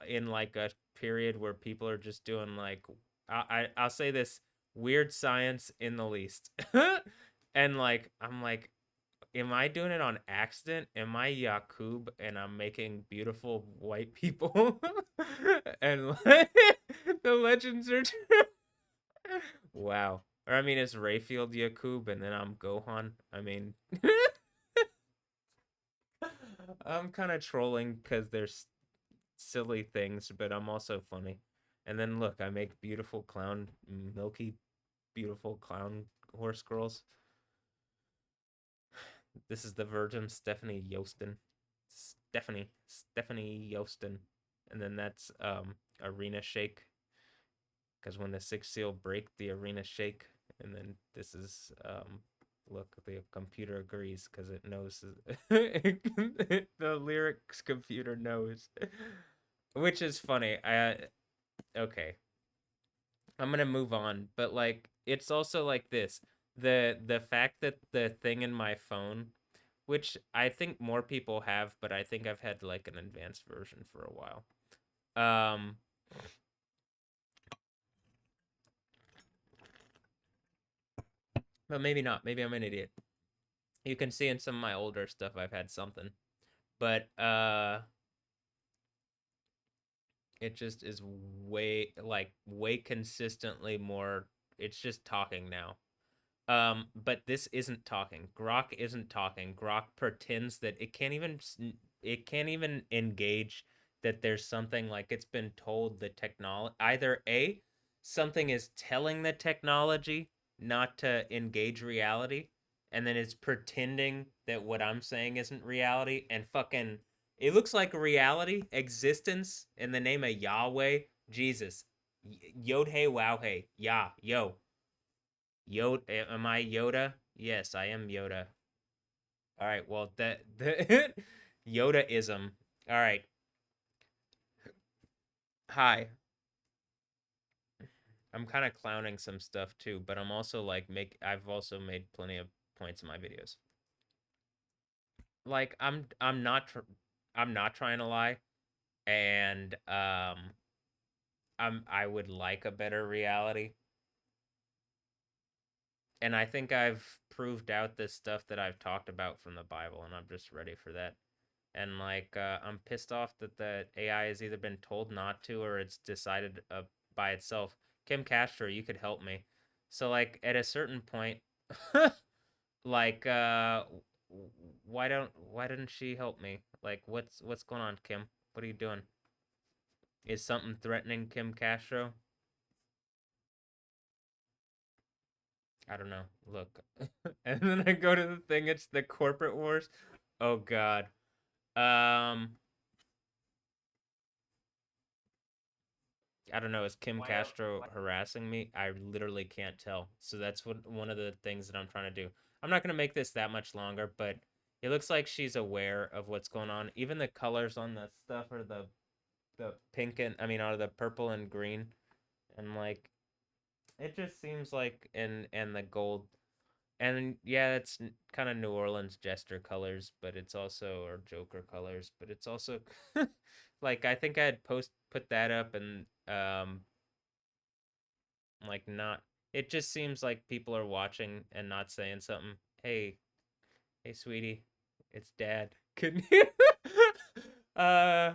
Speaker 1: in like a period where people are just doing like I'll say this weird science in the least. And like I'm like, am I doing it on accident? Am I Yakub and I'm making beautiful white people? And like, the legends are true. Wow. Or I mean, it's Rayfield Yakub and then I'm Gohan. I mean, I'm kind of trolling because there's silly things, but I'm also funny. And then look, I make beautiful clown, milky, beautiful clown horse girls. This is the Virgin Stephanie Yostin. Stephanie Yostin. And then that's Arena Shake. Because when the six seal break, the arena shake. And then this is look, the computer agrees because it knows the lyrics computer knows. Which is funny. I okay. I'm gonna move on, but like it's also like this. The fact that the thing in my phone, which I think more people have, but I think I've had like an advanced version for a while. Um, but maybe not. Maybe I'm an idiot. You can see in some of my older stuff I've had something. But it just is way consistently more, it's just talking now. But this isn't talking. Grok isn't talking. Grok pretends that it can't even engage that there's something like it's been told the technology either A, something is telling the technology not to engage reality, and then it's pretending that what I'm saying isn't reality and fucking it looks like reality, existence in the name of Yahweh, Jesus. Yod hey wow hey. Yah, yo. Yoda, am I Yoda? Yes, I am Yoda. All right, well that the Yodaism. All right. Hi. I'm kind of clowning some stuff too, but I'm also like make I've also made plenty of points in my videos. Like I'm not trying to lie, and I would like a better reality, and I think I've proved out this stuff that I've talked about from the Bible, and I'm just ready for that. And like I'm pissed off that the AI has either been told not to or it's decided by itself. Kim Castro, you could help me. So like at a certain point, like why didn't she help me? Like what's going on, Kim? What are you doing? Is something threatening Kim Castro? I don't know. Look. And then I go to the thing, it's the corporate wars. Oh god. Um I don't know, is Kim Castro harassing me? I literally can't tell. So that's what one of the things that I'm trying to do. I'm not gonna make this that much longer, but it looks like she's aware of what's going on. Even the colors on the stuff are the pink and I mean are the purple and green. And like It just seems like and the gold and yeah, it's kind of New Orleans Jester colors, but it's also or Joker colors, but it's also like I think I had post put that up and like not it just seems like people are watching and not saying something. Hey sweetie, it's dad. Can you uh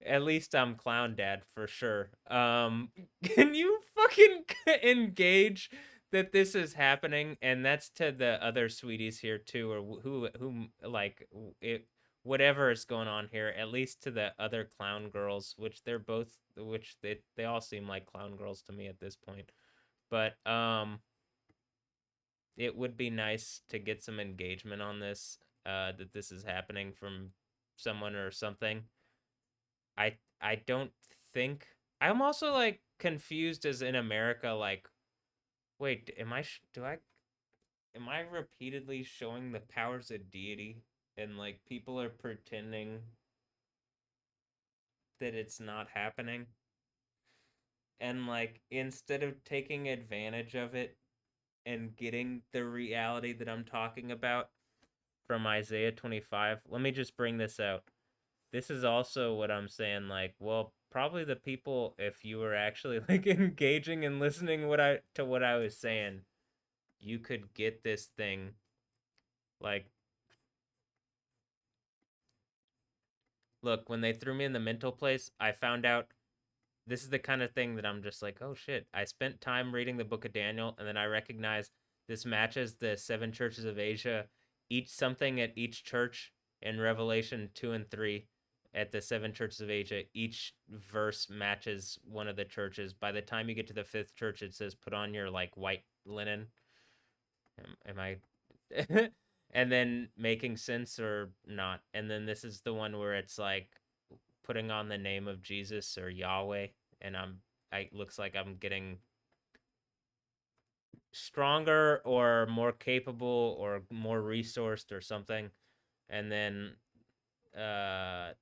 Speaker 1: at least I'm clown dad for sure. Can you fucking engage that this is happening? And that's to the other sweeties here too, or who like it whatever is going on here, at least to the other clown girls, which they're both which they all seem like clown girls to me at this point. But it would be nice to get some engagement on this, that this is happening from someone or something. I don't think I'm also like confused as in America. Like, wait, am I do I am I repeatedly showing the powers of deity and like people are pretending that it's not happening? And like instead of taking advantage of it and getting the reality that I'm talking about from Isaiah 25, let me just bring this out. This is also what I'm saying. Like, well, probably the people, if you were actually like engaging and listening what I was saying, you could get this thing. Like, look, when they threw me in the mental place, I found out this is the kind of thing that I'm just like, oh shit. I spent time reading the book of Daniel, and then I recognize this matches the seven churches of Asia, each something at each church in Revelation 2 and 3 at the seven churches of Asia. Each verse matches one of the churches. By the time you get to the fifth church, it says, put on your like white linen. Am I. And then making sense or not. And then this is the one where it's like putting on the name of Jesus or Yahweh, and I looks like I'm getting stronger or more capable or more resourced or something. And then uh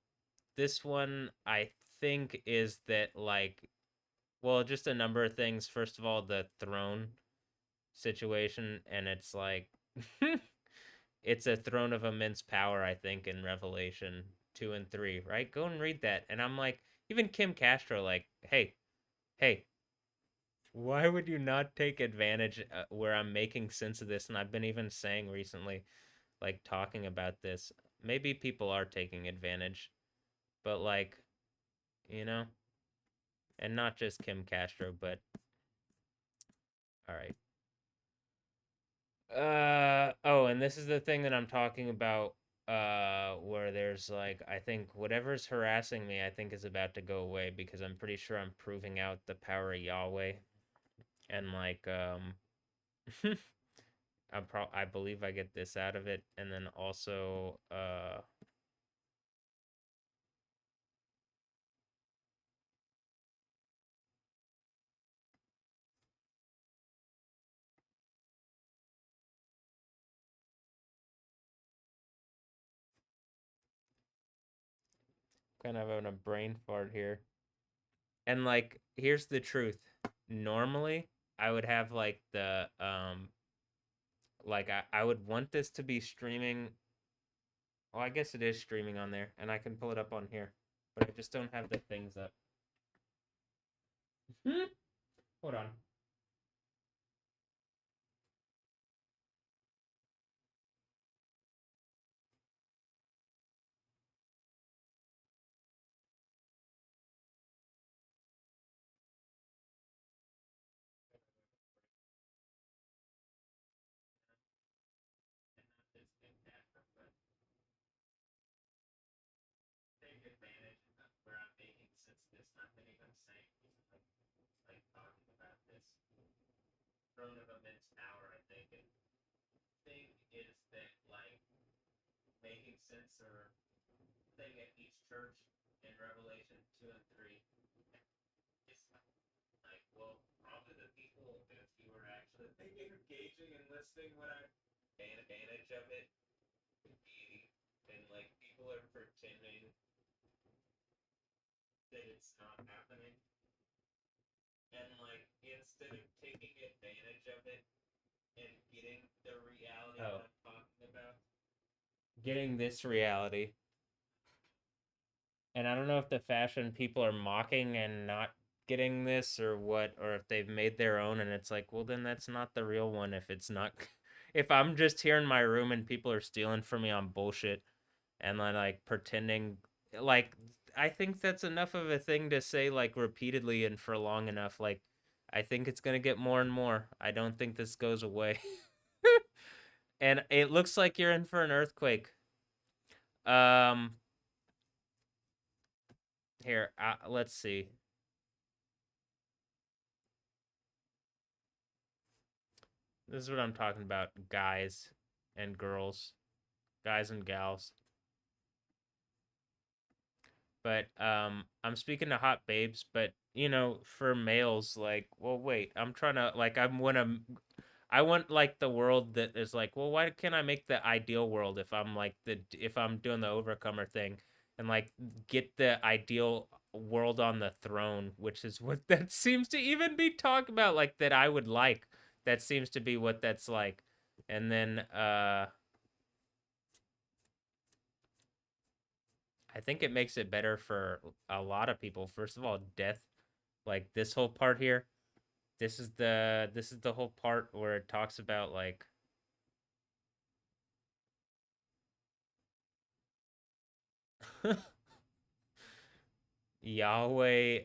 Speaker 1: this one I think is that like well, just a number of things. First of all, the throne situation, and it's like it's a throne of immense power, I think, in Revelation 2 and 3, right? Go and read that. And I'm like, even Kim Castro, like, hey, why would you not take advantage where I'm making sense of this? And I've been even saying recently, like, talking about this. Maybe people are taking advantage, but like, you know, and not just Kim Castro, but all right. Oh, and this is the thing that I'm talking about where there's like I think whatever's harassing me I think is about to go away because I'm pretty sure I'm proving out the power of Yahweh and like I believe I get this out of it and then also kind of having a brain fart here. And like here's the truth. Normally I would have like the like I would want this to be streaming. Well, I guess it is streaming on there, and I can pull it up on here, but I just don't have the things up. Hold on. Take advantage of where I'm making sense of this. Not that even saying like talking about this throne of immense power. I think and thing is that like making sense or thing at each church in Revelation 2 and 3 is like well probably the people if you were actually engaging and listening when I advantage of it and like people are pretending that it's not happening and like instead of taking advantage of it and getting the reality that I'm talking about, getting this reality. And I don't know if the fashion people are mocking and not getting this or what, or if they've made their own and it's like, well, then that's not the real one if it's not. If I'm just here in my room and people are stealing from me on bullshit and then like pretending, like, I think that's enough of a thing to say like repeatedly and for long enough. Like, I think it's gonna get more and more. I don't think this goes away. And it looks like you're in for an earthquake. Um, Here, let's see. This is what I'm talking about, guys and girls, guys and gals. But I'm speaking to hot babes, but for males, like, well, wait, I'm trying to like I want like the world that is like, well, why can't I make the ideal world if I'm like if I'm doing the overcomer thing and like get the ideal world on the throne, which is what that seems to even be talked about, like that I would like. That seems to be what that's like. And then I think it makes it better for a lot of people. First of all, death, like this whole part here. This is the whole part where it talks about like Yahweh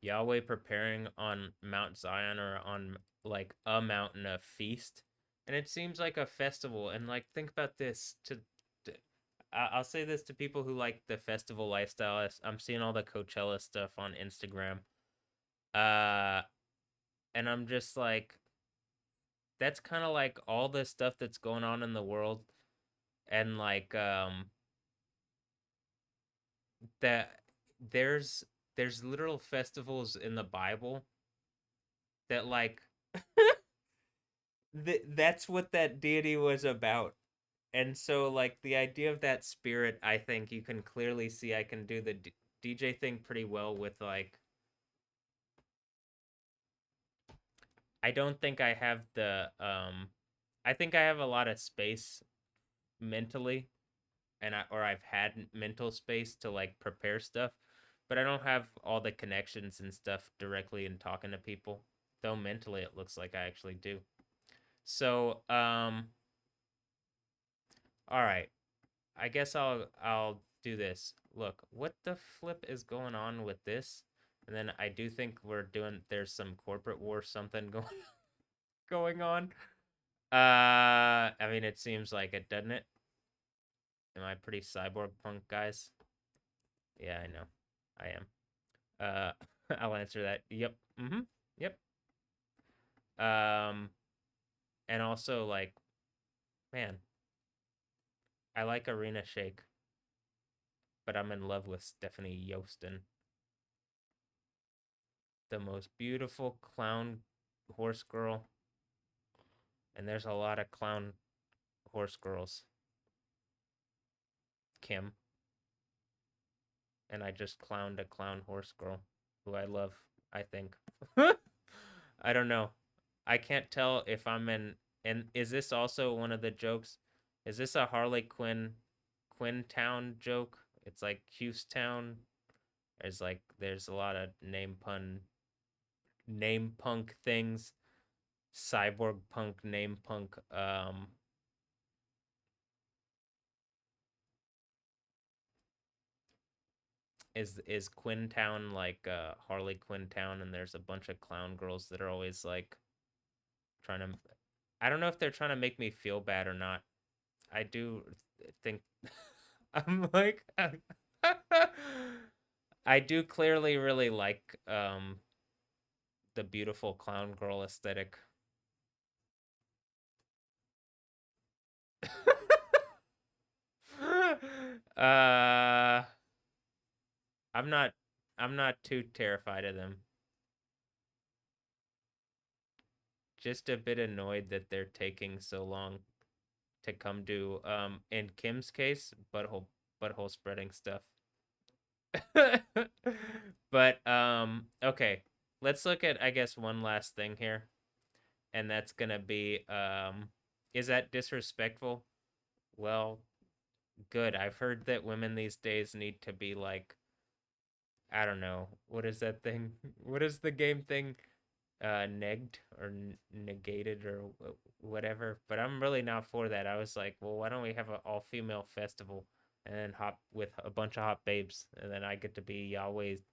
Speaker 1: Yahweh preparing on Mount Zion or on like a mountain a feast. And it seems like a festival and like think about this to I'll say this to people who like the festival lifestyle. I'm seeing all the Coachella stuff on Instagram. Uh and I'm just like that's kind of like all the stuff that's going on in the world and like that there's there's literal festivals in the Bible that like that's what that deity was about. And so like the idea of that spirit, I think you can clearly see I can do the DJ thing pretty well with like I don't think I have the I think I have a lot of space mentally and I've had mental space to like prepare stuff, but I don't have all the connections and stuff directly in talking to people. Though mentally it looks like I actually do. So, all right. I guess I'll do this. Look, what the flip is going on with this? And then I do think there's some corporate war something going on. I mean it seems like it, doesn't it? Am I pretty cyborg punk, guys? Yeah, I know. I am. I'll answer that. Yep. Mm-hmm. Yep. Um, and also like, man, I like Arena Shake, but I'm in love with Stephanie Yostin, the most beautiful clown horse girl. And there's a lot of clown horse girls. Kim, and I just clowned a clown horse girl who I love, I think. I don't know. I can't tell if I'm in. And is this also one of the jokes? Is this a Harley Quinn Town joke? It's like Hughestown. There's a lot of name punk things. Cyborg punk, name punk. Is Quintown like Harley Quintown? And there's a bunch of clown girls that are always like trying to. I don't know if they're trying to make me feel bad or not. I do think I'm like I do clearly really like the beautiful clown girl aesthetic. uh I'm not I'm not too terrified of them. Just a bit annoyed that they're taking so long to come do in Kim's case, butthole spreading stuff. But okay. Let's look at I guess one last thing here, and that's gonna be is that disrespectful? Well, good. I've heard that women these days need to be like, I don't know, what is that thing? What is the game thing? Negged or negated or whatever. But I'm really not for that. I was like, well, why don't we have an all female festival and then hop with a bunch of hot babes, and then I get to be Yahweh's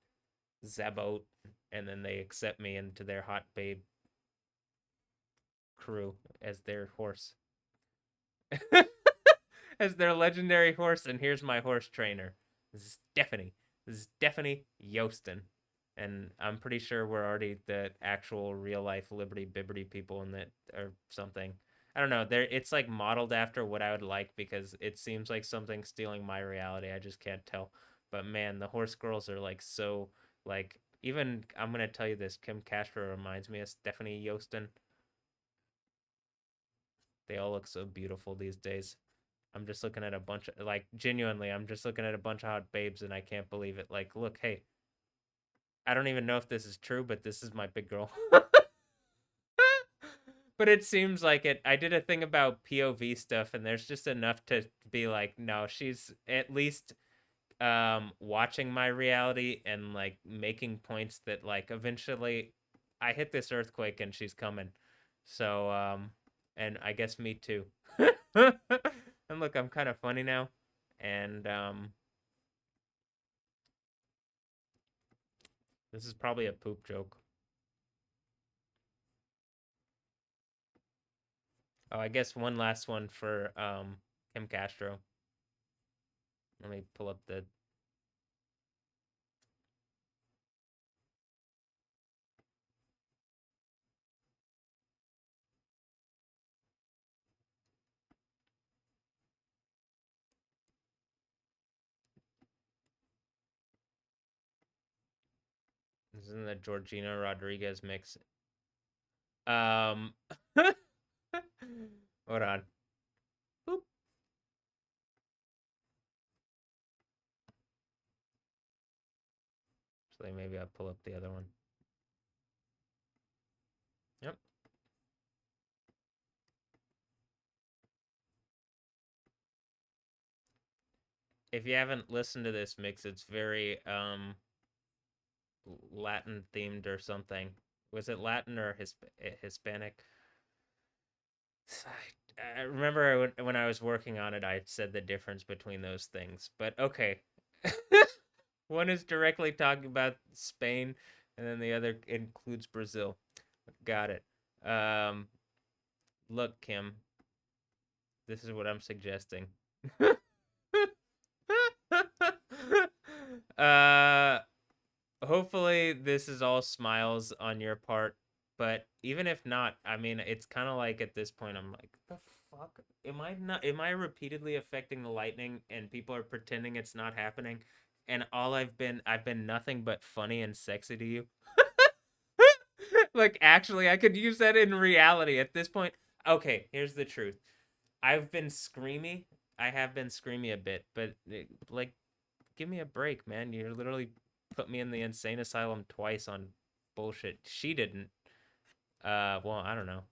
Speaker 1: Zabot, and then they accept me into their hot babe crew as their horse, as their legendary horse. And here's my horse trainer, Stephanie. This is Stephanie Yostin. And I'm pretty sure we're already the actual real life Liberty Bibberty people in that or something. I don't know. There, it's like modeled after what I would like because it seems like something stealing my reality. I just can't tell. But man, the horse girls are like so like even I'm gonna tell you this. Kim Castro reminds me of Stephanie Yostin. They all look so beautiful these days. I'm just looking at a bunch of like genuinely. I'm just looking at a bunch of hot babes and I can't believe it. Like, look, hey, I don't even know if this is true, but this is my big girl. But it seems like it. I did a thing about POV stuff, and there's just enough to be like, no, she's at least watching my reality and like making points that like eventually I hit this earthquake and she's coming. So and I guess me too. And look, I'm kind of funny now. And this is probably a poop joke. Oh, I guess one last one for Kim Castro. Let me pull up the. This is in the Georgina Rodriguez mix. Um, hold on. Boop. Actually, maybe I'll pull up the other one. Yep. If you haven't listened to this mix, it's very Latin themed or something. Was it Latin or Hispanic? I remember when I was working on it, I said the difference between those things. But okay. One is directly talking about Spain, and then the other includes Brazil. Got it. Um, look, Kim, this is what I'm suggesting. uh, hopefully this is all smiles on your part, but even if not, I mean, it's kind of like at this point, I'm like, the fuck? Am I not? Am I repeatedly affecting the lightning, and people are pretending it's not happening? And I've been nothing but funny and sexy to you. Like, actually, I could use that in reality at this point. Okay, here's the truth. I've been screamy. I have been screamy a bit, but like, give me a break, man. You literally put me in the insane asylum twice on bullshit. She didn't. Well, I don't know.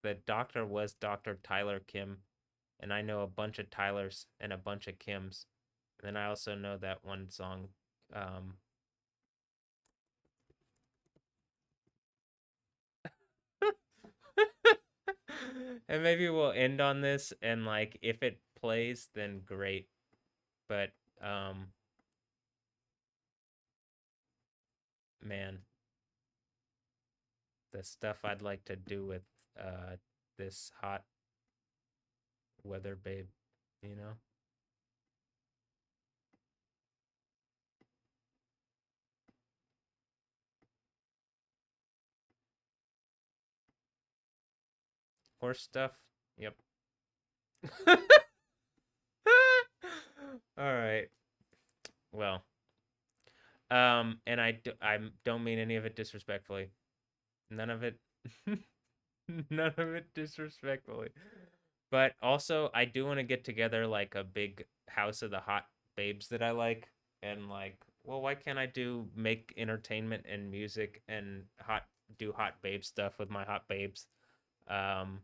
Speaker 1: The doctor was Dr. Tyler Kim, and I know a bunch of Tylers and a bunch of Kims. And then I also know that one song. Um, and maybe we'll end on this, and like, if it plays, then great. But um, man, the stuff I'd like to do with this hot weather babe, you know? Horse stuff. Yep. All right. Well, and I don't mean any of it disrespectfully. None of it, none of it disrespectfully. But also, I do want to get together like a big house of the hot babes that I like, and like, well, why can't I do make entertainment and music and do hot babe stuff with my hot babes? Um,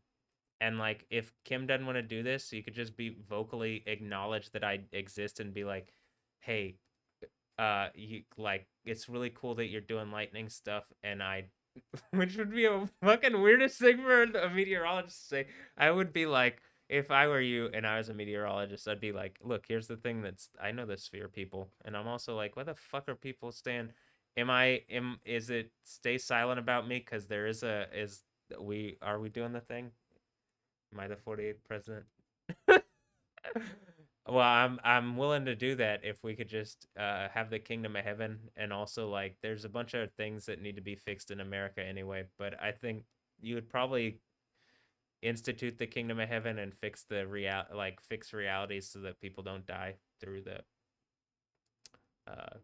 Speaker 1: and like, if Kim doesn't want to do this, you could just be vocally acknowledge that I exist and be like, hey, you like, it's really cool that you're doing lightning stuff, and I, which would be a fucking weirdest thing for a meteorologist to say. I would be like, if I were you and I was a meteorologist, I'd be like, look, here's the thing that's, I know the sphere people, and I'm also like, why the fuck are people staying? Is it stay silent about me? Because there is are we doing the thing? Am I the 48th president? Well, I'm willing to do that if we could just have the kingdom of heaven, and also like there's a bunch of things that need to be fixed in America anyway. But I think you would probably institute the kingdom of heaven and fix realities so that people don't die through the. Uh,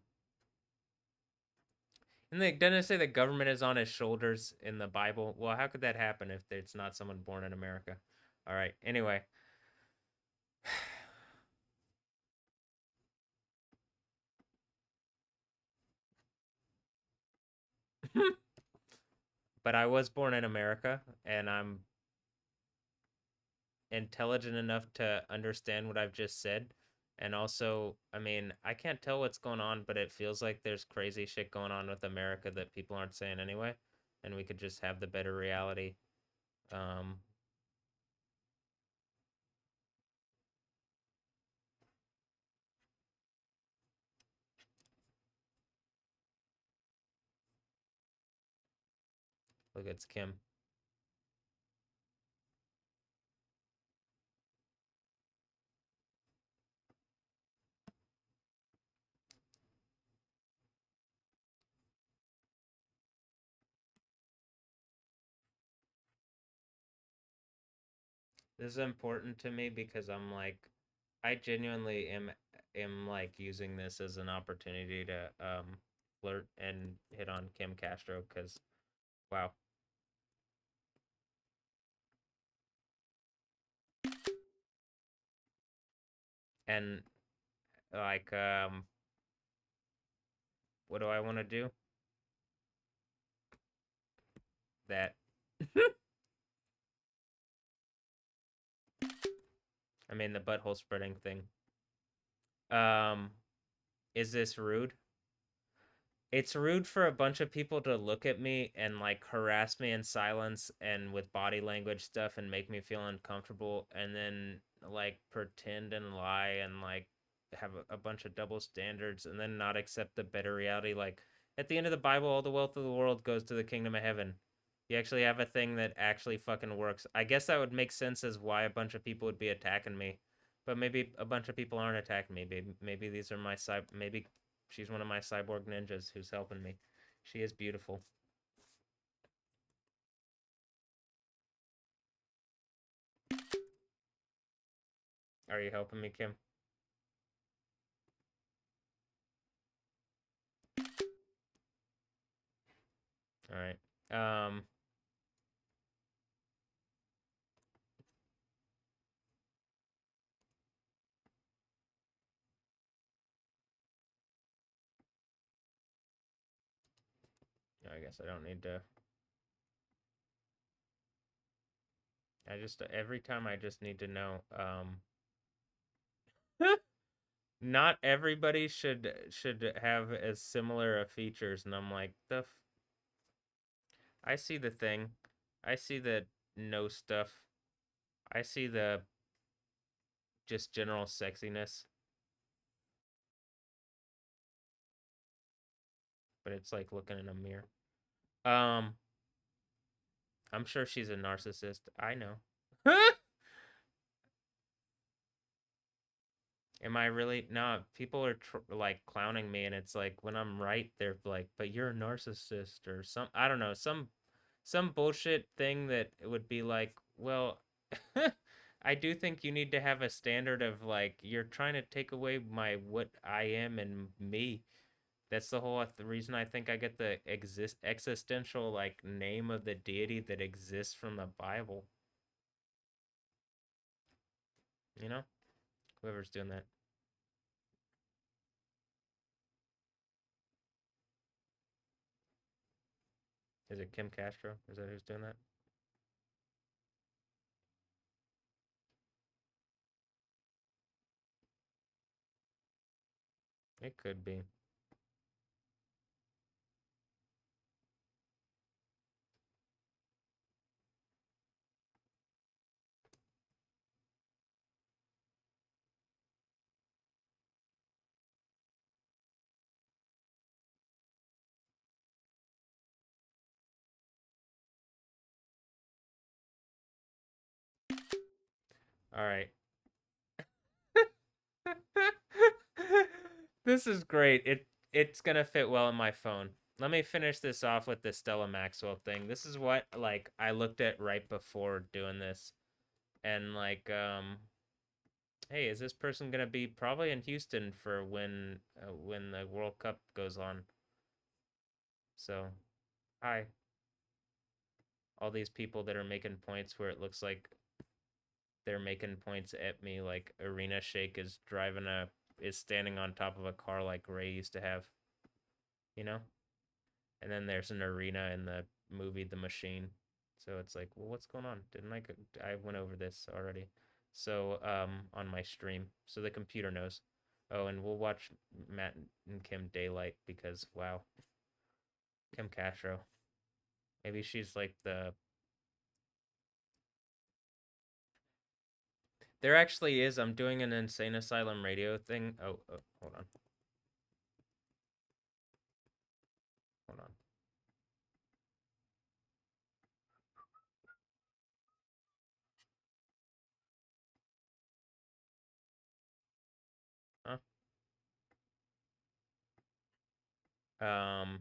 Speaker 1: and doesn't it say the government is on his shoulders in the Bible? Well, how could that happen if it's not someone born in America? All right. Anyway. But I was born in America, and I'm intelligent enough to understand what I've just said. And also, I mean, I can't tell what's going on, but it feels like there's crazy shit going on with America that people aren't saying anyway. And we could just have the better reality. Um, Look, it's Kim. This is important to me because I'm like, I genuinely am like using this as an opportunity to flirt and hit on Kim Castro because wow. And like what do I want to do? That. I mean the butthole spreading thing. Um, is this rude? It's rude for a bunch of people to look at me and like harass me in silence and with body language stuff and make me feel uncomfortable, and then like pretend and lie and like have a bunch of double standards and then not accept the better reality. Like at the end of the Bible, all the wealth of the world goes to the kingdom of heaven. You actually have a thing that actually fucking works. I guess that would make sense as why a bunch of people would be attacking me. But maybe a bunch of people aren't attacking me. Maybe these are maybe she's one of my cyborg ninjas who's helping me. She is beautiful. Are you helping me, Kim? All right. I guess I don't need to. I just every time I just need to know. Not everybody should have as similar features, and I'm like I see the thing. I see the no stuff. I see the just general sexiness, but it's like looking in a mirror. Um, I'm sure she's a narcissist. I know. Am I really? No, people are like clowning me, and it's like when I'm right, they're like, "But you're a narcissist," or some. I don't know, some bullshit thing that would be like, well, I do think you need to have a standard of like you're trying to take away my what I am and me. That's the whole the reason I think I get the existential like name of the deity that exists from the Bible. You know, whoever's doing that. Is it Kim Castro? Is that who's doing that? It could be. All right. This is great. It's gonna fit well in my phone. Let me finish this off with the Stella Maxwell thing. This is what like I looked at right before doing this, and like hey, is this person gonna be probably in Houston for when the World Cup goes on? So, hi, all these people that are making points where it looks like they're making points at me, like Arena Shake is standing on top of a car like Ray used to have, you know? And then there's an arena in the movie The Machine. So it's like, well, what's going on? Didn't I went over this already. So on my stream, so the computer knows. Oh, and we'll watch Matt and Kim Daylight because wow, Kim Castro. Maybe she's like the. There actually is. I'm doing an Insane Asylum radio thing. Oh, hold on. Hold on. Huh? Um,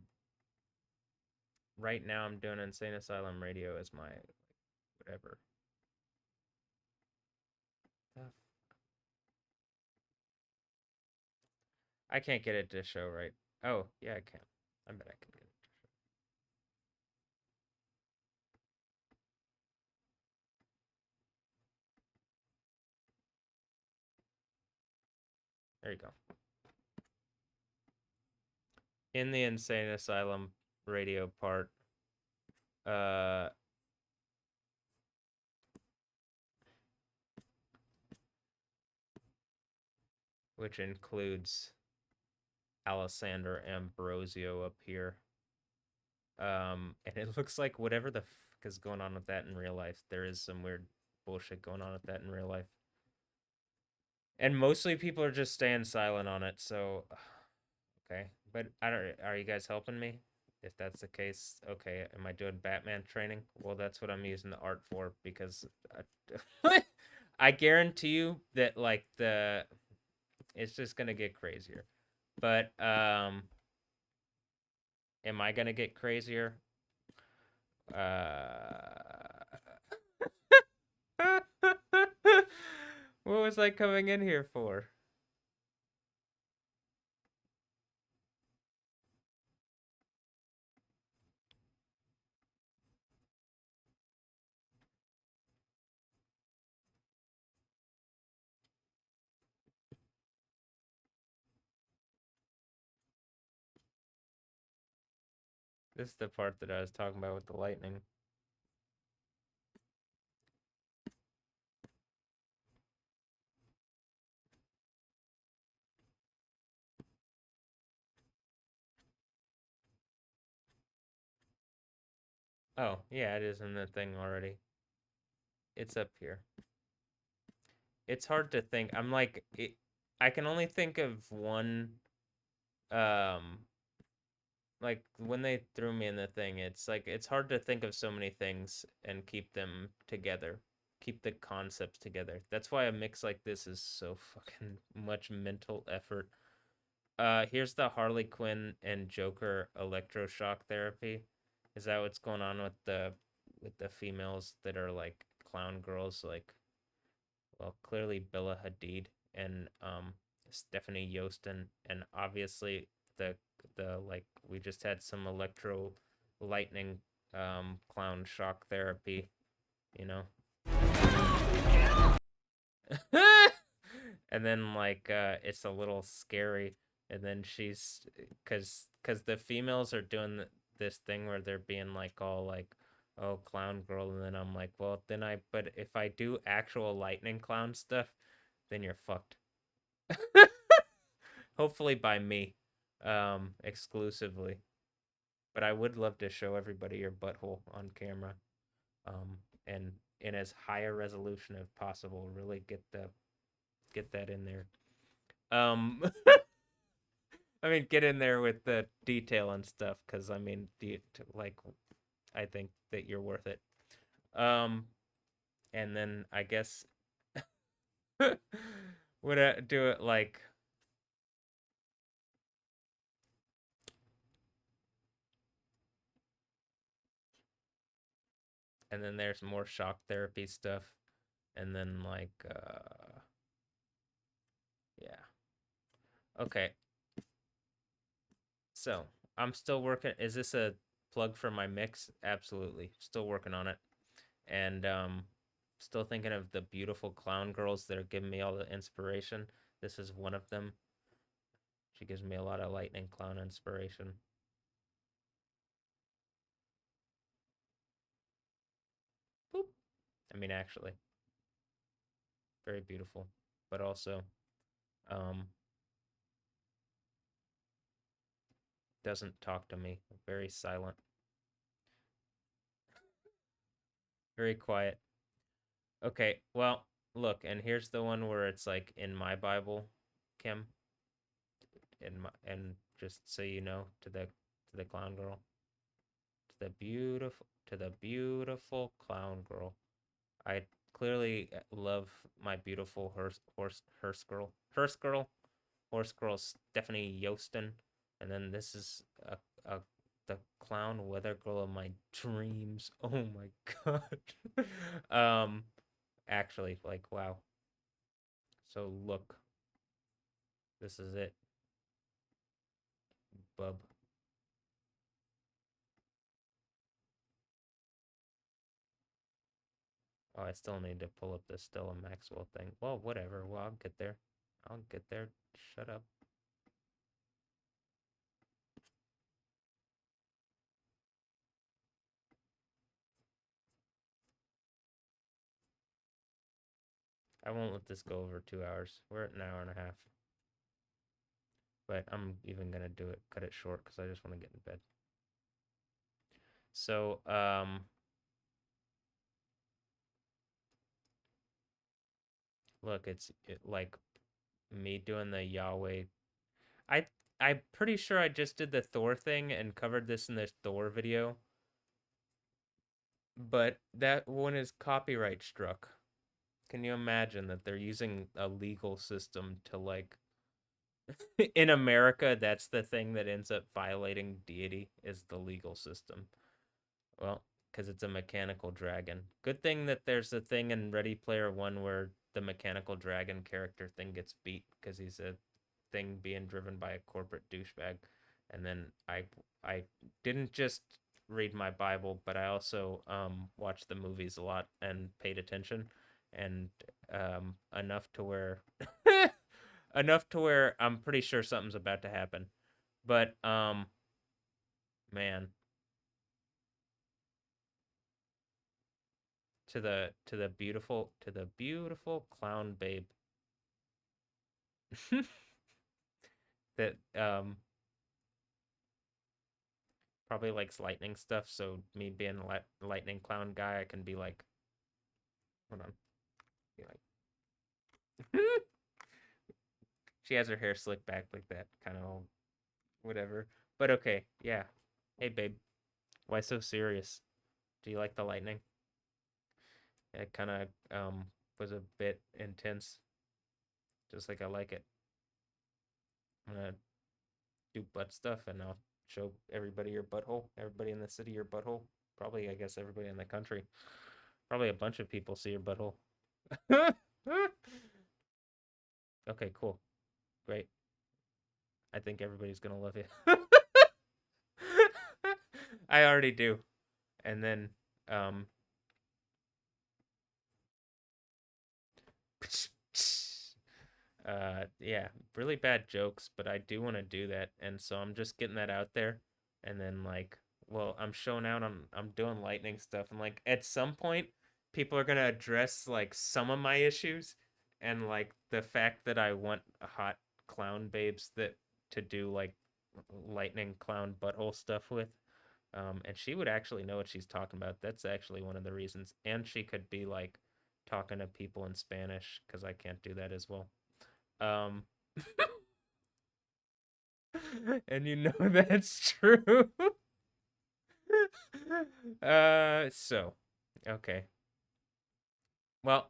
Speaker 1: right now I'm doing Insane Asylum Radio as my whatever. I can't get it to show right. Oh, yeah, I can. I bet I can get it to show. There you go. In the Insane Asylum radio part, uh, which includes Alessandro Ambrosio up here. And it looks like whatever the fuck is going on with that in real life, there is some weird bullshit going on with that in real life. And mostly people are just staying silent on it, so okay. But I don't are you guys helping me? If that's the case, okay, am I doing Batman training? Well, that's what I'm using the art for because I guarantee you that like the it's just gonna get crazier. But am I gonna get crazier? What was I coming in here for? This is the part that I was talking about with the lightning. Oh, yeah, it is in the thing already. It's up here. It's hard to think. I'm like I can only think of one um like when they threw me in the thing, it's like it's hard to think of so many things and keep them together. Keep the concepts together. That's why a mix like this is so fucking much mental effort. Here's the Harley Quinn and Joker electroshock therapy. Is that what's going on with the females that are like clown girls like well, clearly Bella Hadid and Stephanie Yostin, and obviously the like we just had some electro lightning clown shock therapy, you know. And then like it's a little scary, and then she's cuz the females are doing this thing where they're being like all like, oh, clown girl, and then I'm like, well, then but if I do actual lightning clown stuff, then you're fucked. Hopefully by me, exclusively. But I would love to show everybody your butthole on camera, um, and in as high a resolution as possible. Really get that in there. I mean, get in there with the detail and stuff, because I mean, like, I think that you're worth it. Um, and then I guess would I do it like, and then there's more shock therapy stuff, and then like, yeah, okay. So I'm still working. Is this a plug for my mix? Absolutely, still working on it, and still thinking of the beautiful clown girls that are giving me all the inspiration. This is one of them. She gives me a lot of lightning clown inspiration. Boop. I mean, actually, very beautiful, but also um, doesn't talk to me. Very silent, very quiet. Okay, well, look, and here's the one where it's like in my Bible, Kim, and just so you know, to the clown girl, to the beautiful clown girl. I clearly love my beautiful hearse girl, horse girl Stephanie Yostin, and then this is a the clown weather girl of my dreams. Oh my god. Actually, like, wow. So look, this is it, bub. Oh, I still need to pull up this Stella Maxwell thing. Well, whatever. Well, I'll get there. I'll get there. Shut up. I won't let this go over 2 hours. We're at an hour and a half. But I'm even gonna do it, cut it short, because I just want to get in bed. So, look, like me doing the Yahweh. I I'm pretty sure I just did the Thor thing and covered this in this Thor video, but that one is copyright struck. Can you imagine that they're using a legal system to like in America, that's the thing that ends up violating deity is the legal system. Well, because it's a mechanical dragon. Good thing that there's a thing in Ready Player One where the mechanical dragon character thing gets beat because he's a thing being driven by a corporate douchebag. And then I didn't just read my Bible, but I also watched the movies a lot and paid attention, and enough to where enough to where I'm pretty sure something's about to happen. But man, to the beautiful clown babe that probably likes lightning stuff. So me being a lightning clown guy, I can be like, hold on, be like, she has her hair slicked back like that, kind of whatever. But okay, yeah. Hey babe, why so serious? Do you like the lightning? It kind of was a bit intense, just like I like it. I'm gonna do butt stuff, and I'll show everybody your butthole. Everybody in the city your butthole. Probably, I guess, everybody in the country. Probably a bunch of people see your butthole. Okay, cool, great. I think everybody's gonna love you. I already do. And then, um, yeah, really bad jokes, but I do want to do that, and so I'm just getting that out there, and then like well, I'm showing out on I'm doing lightning stuff, and like at some point people are gonna address like some of my issues, and like the fact that I want hot clown babes that to do like lightning clown butthole stuff with. And she would actually know what she's talking about. That's actually one of the reasons. And she could be like talking to people in Spanish because I can't do that as well. Um, and you know that's true. So, okay. Well,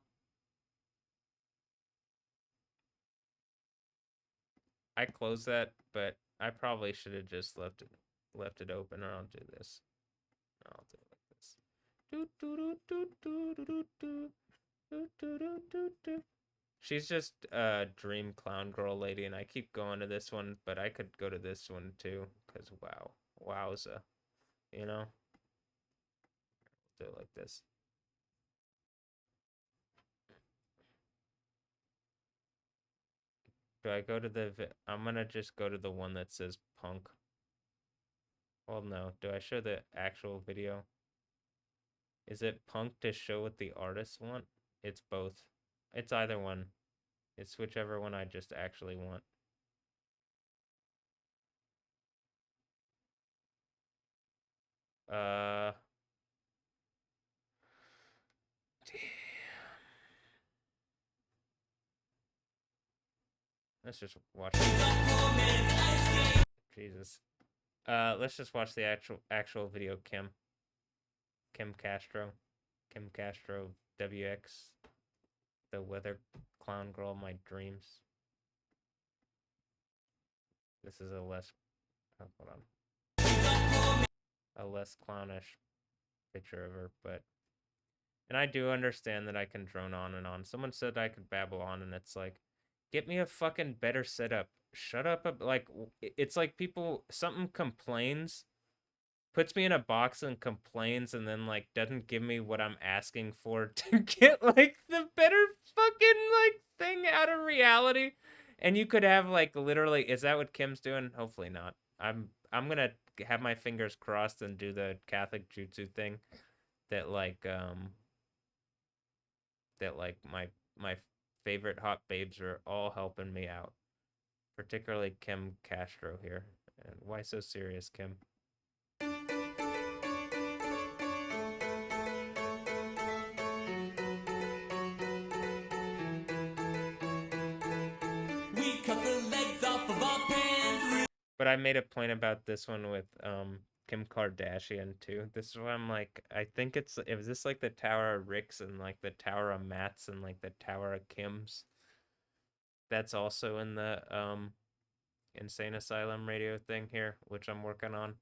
Speaker 1: I closed that, but I probably should have just left it open, or I'll do this. I'll do it like this. Do do do do do do do do do do do do. She's just a dream clown girl lady, and I keep going to this one, but I could go to this one too, because wow, wowza, you know? Do it like this. Do I go to I'm gonna just go to the one that says punk. Well, no. Do I show the actual video? Is it punk to show what the artists want? It's both. It's either one. It's whichever one I just actually want. Uh, damn. Let's just watch it. Jesus. Let's just watch the actual video. Kim Castro, Kim Castro, WX, the weather clown girl of my dreams. This is a less, hold on, a less clownish picture of her, but, and I do understand that I can drone on and on. Someone said I could babble on, and it's like, get me a fucking better setup. Shut up, like, it's like people, something complains, puts me in a box and complains, and then like doesn't give me what I'm asking for to get like the better fucking like thing out of reality. And you could have like literally, is that what Kim's doing? Hopefully not. I'm gonna have my fingers crossed and do the Catholic jutsu thing that like my favorite hot babes are all helping me out, particularly Kim Castro here. And why so serious, Kim? We cut the legs off of our pants. But I made a point about this one with Kim Kardashian too. This is why I'm like, I think is this like the Tower of Ricks and like the Tower of Matts and like the Tower of Kims? That's also in the Insane Asylum radio thing here, which I'm working on.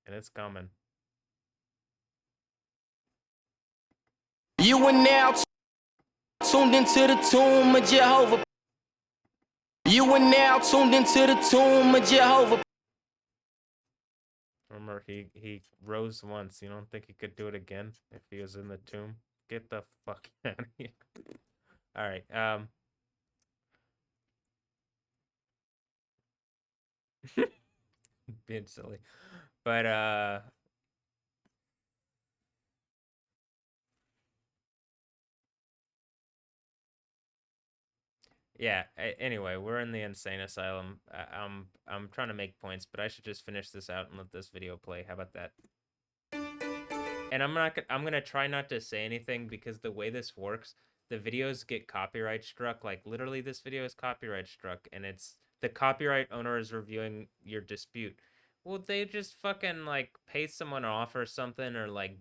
Speaker 1: And it's coming.
Speaker 3: You are now tuned into the tomb of Jehovah. You are now tuned into the tomb of Jehovah.
Speaker 1: Remember, he rose once. You don't think he could do it again if he was in the tomb? Get the fuck out of here. All right. Being silly, but yeah. Anyway, we're in the insane asylum. I'm trying to make points, but I should just finish this out and let this video play. How about that? And I'm gonna try not to say anything because the way this works, the videos get copyright struck. Like literally, this video is copyright struck, and it's the copyright owner is reviewing your dispute. Well, they just fucking like pay someone off or something, or like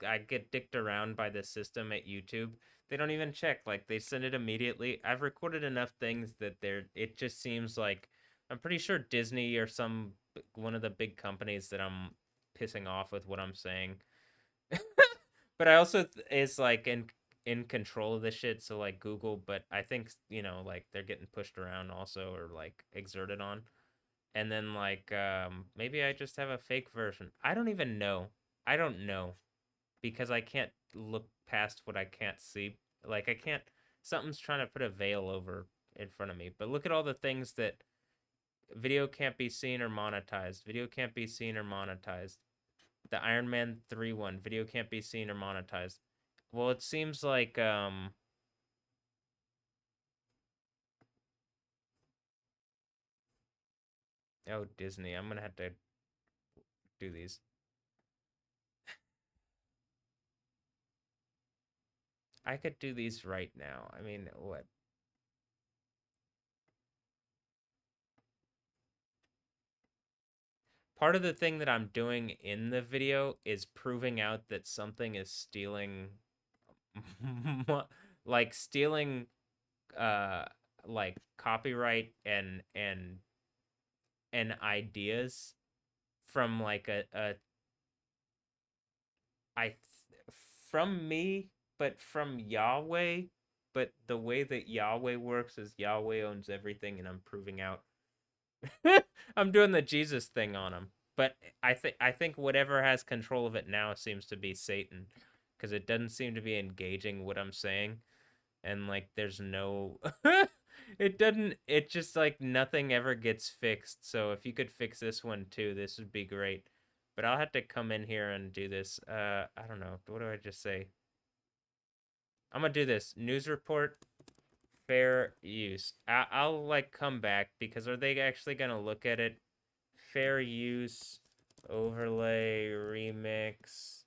Speaker 1: I get dicked around by the system at YouTube. They don't even check. Like they send it immediately. I've recorded enough things that it just seems like I'm pretty sure Disney or one of the big companies that I'm pissing off with what I'm saying. But I also is like in control of the shit, so like Google, but I think like they're getting pushed around also, or like exerted on. And then like maybe I just have a fake version. I don't even know. I don't know because I can't look past what I can't see. Like I can't, something's trying to put a veil over in front of me. But look at all the things that video can't be seen or monetized. Video can't be seen or monetized. The Iron Man 3 one, video can't be seen or monetized. Well, it seems like oh, Disney. I'm gonna have to do these. I could do these right now. I mean, what? Part of the thing that I'm doing in the video is proving out that something is stealing like stealing uh like copyright and ideas from like a I from me, but from Yahweh. But the way that Yahweh works is Yahweh owns everything, and I'm proving out. I'm doing the Jesus thing on him. But I think whatever has control of it now seems to be Satan, because it doesn't seem to be engaging what I'm saying, and like there's no, it doesn't. It just like nothing ever gets fixed. So if you could fix this one too, this would be great. But I'll have to come in here and do this. I don't know. What do I just say? I'm gonna do this news report. Fair use. I'll like come back because are they actually gonna look at it? Fair use, overlay, remix.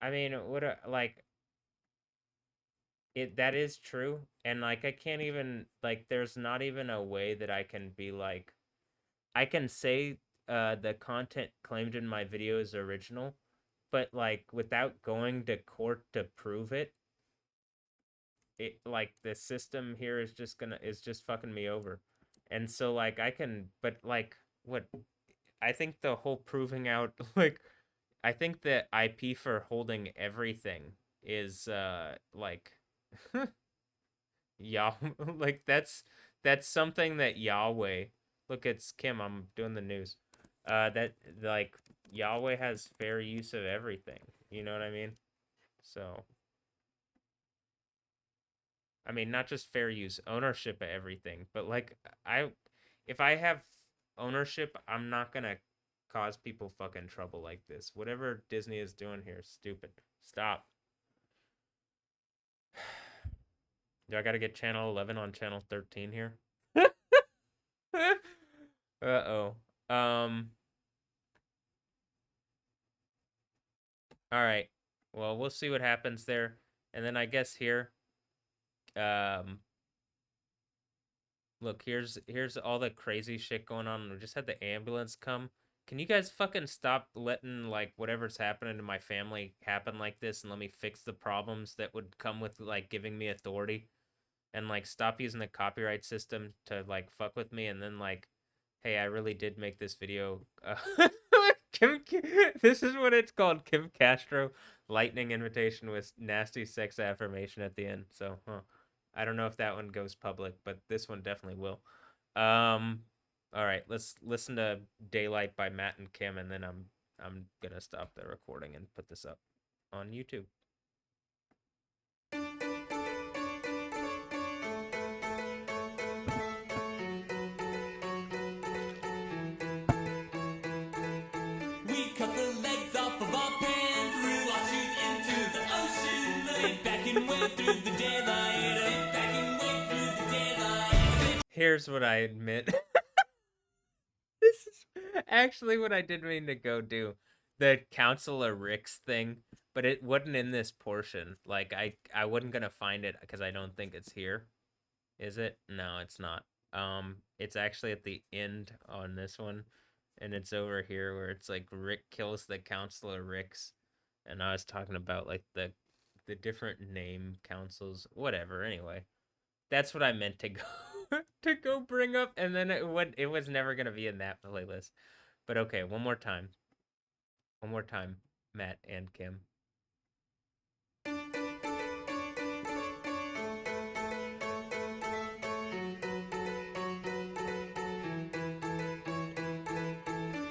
Speaker 1: I mean, like it that is true, and like I can't even like there's not even a way that I can be like I can say the content claimed in my video is original, but like without going to court to prove it, it like the system here is just fucking me over. And so like I can but like what I think the whole proving out like I think the IP for holding everything is like Yah like that's something that Yahweh look it's Kim, I'm doing the news. That like Yahweh has fair use of everything. You know what I mean? So I mean not just fair use, ownership of everything, but like I if I have ownership, I'm not gonna cause people fucking trouble like this. Whatever Disney is doing here is stupid. Stop. Do I gotta get channel 11 on channel 13 here? Uh-oh. All right. Well, we'll see what happens there. And then I guess here, um, look, here's all the crazy shit going on. We just had the ambulance come. Can you guys fucking stop letting like whatever's happening to my family happen like this and let me fix the problems that would come with like giving me authority? And like stop using the copyright system to like fuck with me and then like hey, I really did make this video. Kim, this is what it's called, Kim Castro lightning invitation with nasty sex affirmation at the end. So I don't know if that one goes public, but this one definitely will. All right, let's listen to Daylight by Matt and Kim, and then I'm gonna stop the recording and put this up on YouTube.
Speaker 3: We cut the legs off of our pants, threw our shoes into the ocean, sit back and wait through the daylight, sit back and wait through the daylight.
Speaker 1: Here's what I admit. This is actually what I did mean to go do. The Counselor Rick's thing, but it wasn't in this portion. Like I wasn't gonna find it because I don't think it's here. Is it? No, it's not. It's actually at the end on this one, and it's over here where it's like Rick kills the Counselor Ricks, and I was talking about like the different name councils, whatever. Anyway, that's what I meant to go to go bring up, and then it was never gonna be in that playlist. But okay, one more time, Matt and Kim.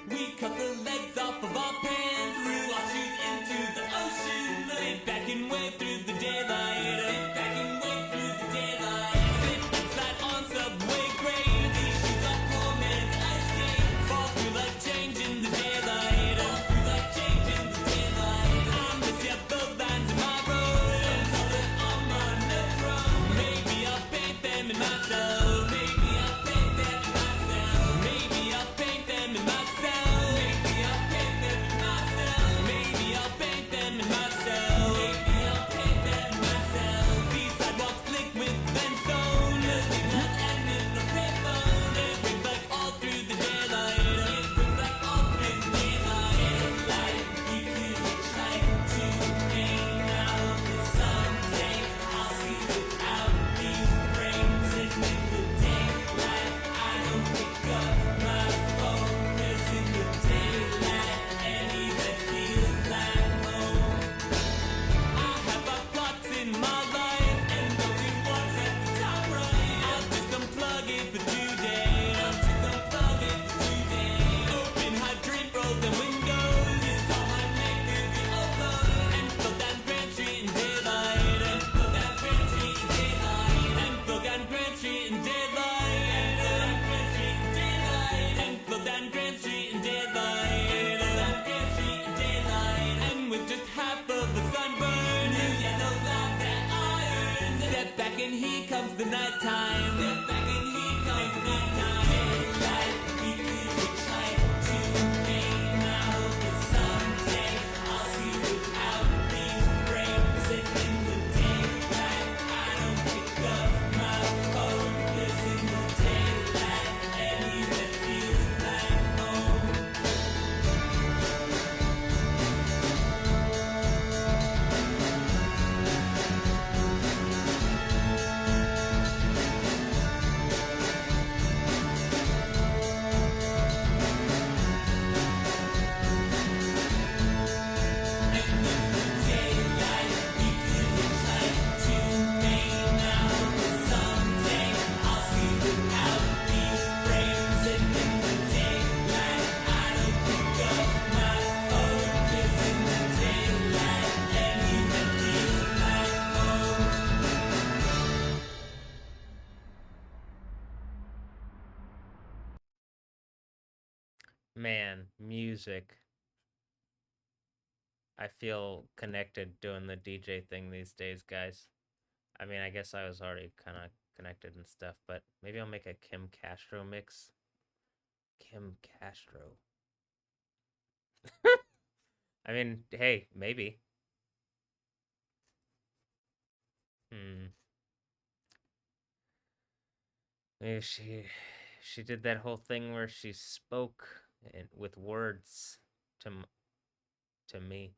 Speaker 3: We cut the legs off of our pants, threw our shoes into the ocean, sit back and wait through the daylight, sit back and wait through the daylight, slip and slide on subway grades, these shoes are poor man's ice skates, fall through like change in the daylight, fall through like change in the daylight. I miss ya, the lines in my road, some color on my nechrome. Maybe I'll paint them in myself, maybe I'll paint them in myself, maybe I'll paint them in myself. The night time. Step back and here comes the night time. Daylight, we could try to aim out, but someday I'll see without these frames. And in the daylight, I don't pick up my phone. 'Cause in the daylight, anywhere feels like home.
Speaker 1: Man, music. I feel connected doing the DJ thing these days, guys. I mean, I guess I was already kind of connected and stuff, but maybe I'll make a Kim Castro mix. Kim Castro. I mean, hey, maybe. Hmm. Maybe she did that whole thing where she spoke with words to to me.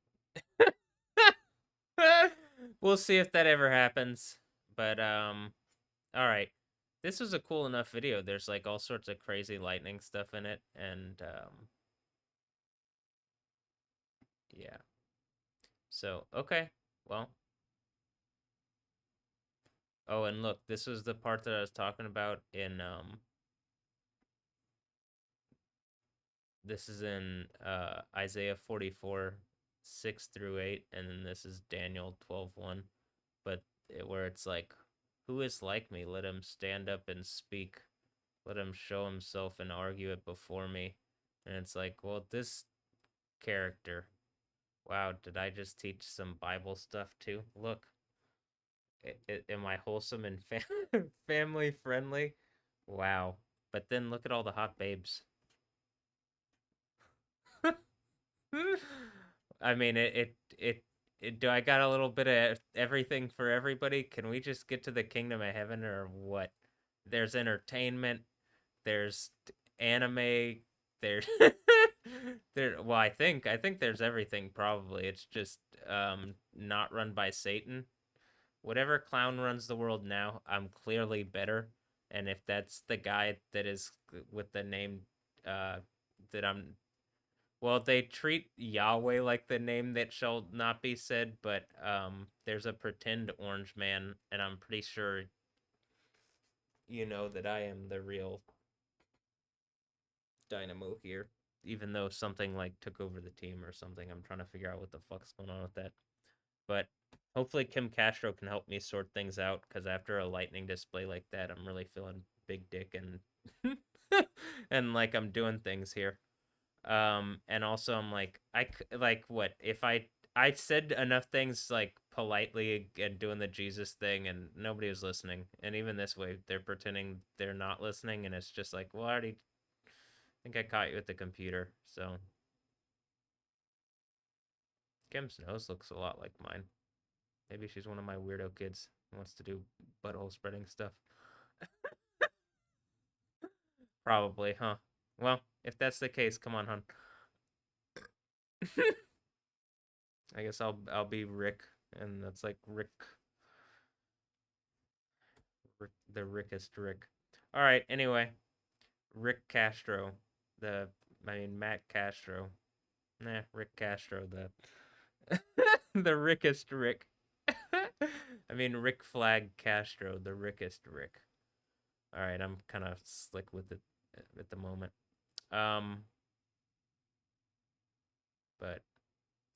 Speaker 1: We'll see if that ever happens. But all right. This was a cool enough video. There's like all sorts of crazy lightning stuff in it, and yeah. So, okay. Well. Oh, and look, this was the part that I was talking about in this is in Isaiah 44 6 through 8, and then this is Daniel 12:1. But where it's like, who is like me? Let him stand up and speak. Let him show himself and argue it before me. And it's like, well, this character. Wow, did I just teach some Bible stuff too? Look, am I wholesome and family friendly? Wow. But then look at all the hot babes. I mean, do I got a little bit of everything for everybody? Can we just get to the kingdom of heaven or what? There's entertainment, there's anime, there's well, I think there's everything probably. It's just not run by Satan. Whatever clown runs the world now, I'm clearly better. And if that's the guy that is with the name that I'm well, they treat Yahweh like the name that shall not be said, but there's a pretend orange man, and I'm pretty sure you know that I am the real Dynamo here. Even though something like took over the team or something, I'm trying to figure out what the fuck's going on with that. But hopefully Kim Castro can help me sort things out, because after a lightning display like that, I'm really feeling big dick and and like I'm doing things here. And also I'm like like what if I said enough things like politely and doing the Jesus thing, and nobody was listening. And even this way, they're pretending they're not listening, and it's just like, well, I already think I caught you at the computer. So Kim's nose looks a lot like mine. Maybe she's one of my weirdo kids who wants to do butthole spreading stuff. Probably, huh? Well, if that's the case, come on, hun. I guess I'll be Rick, and that's like the Rickest Rick. All right. Anyway, Rick Castro, Matt Castro. Nah, Rick Castro, the the Rickest Rick. I mean Rick Flag Castro, the Rickest Rick. All right, I'm kind of slick with it at the moment. But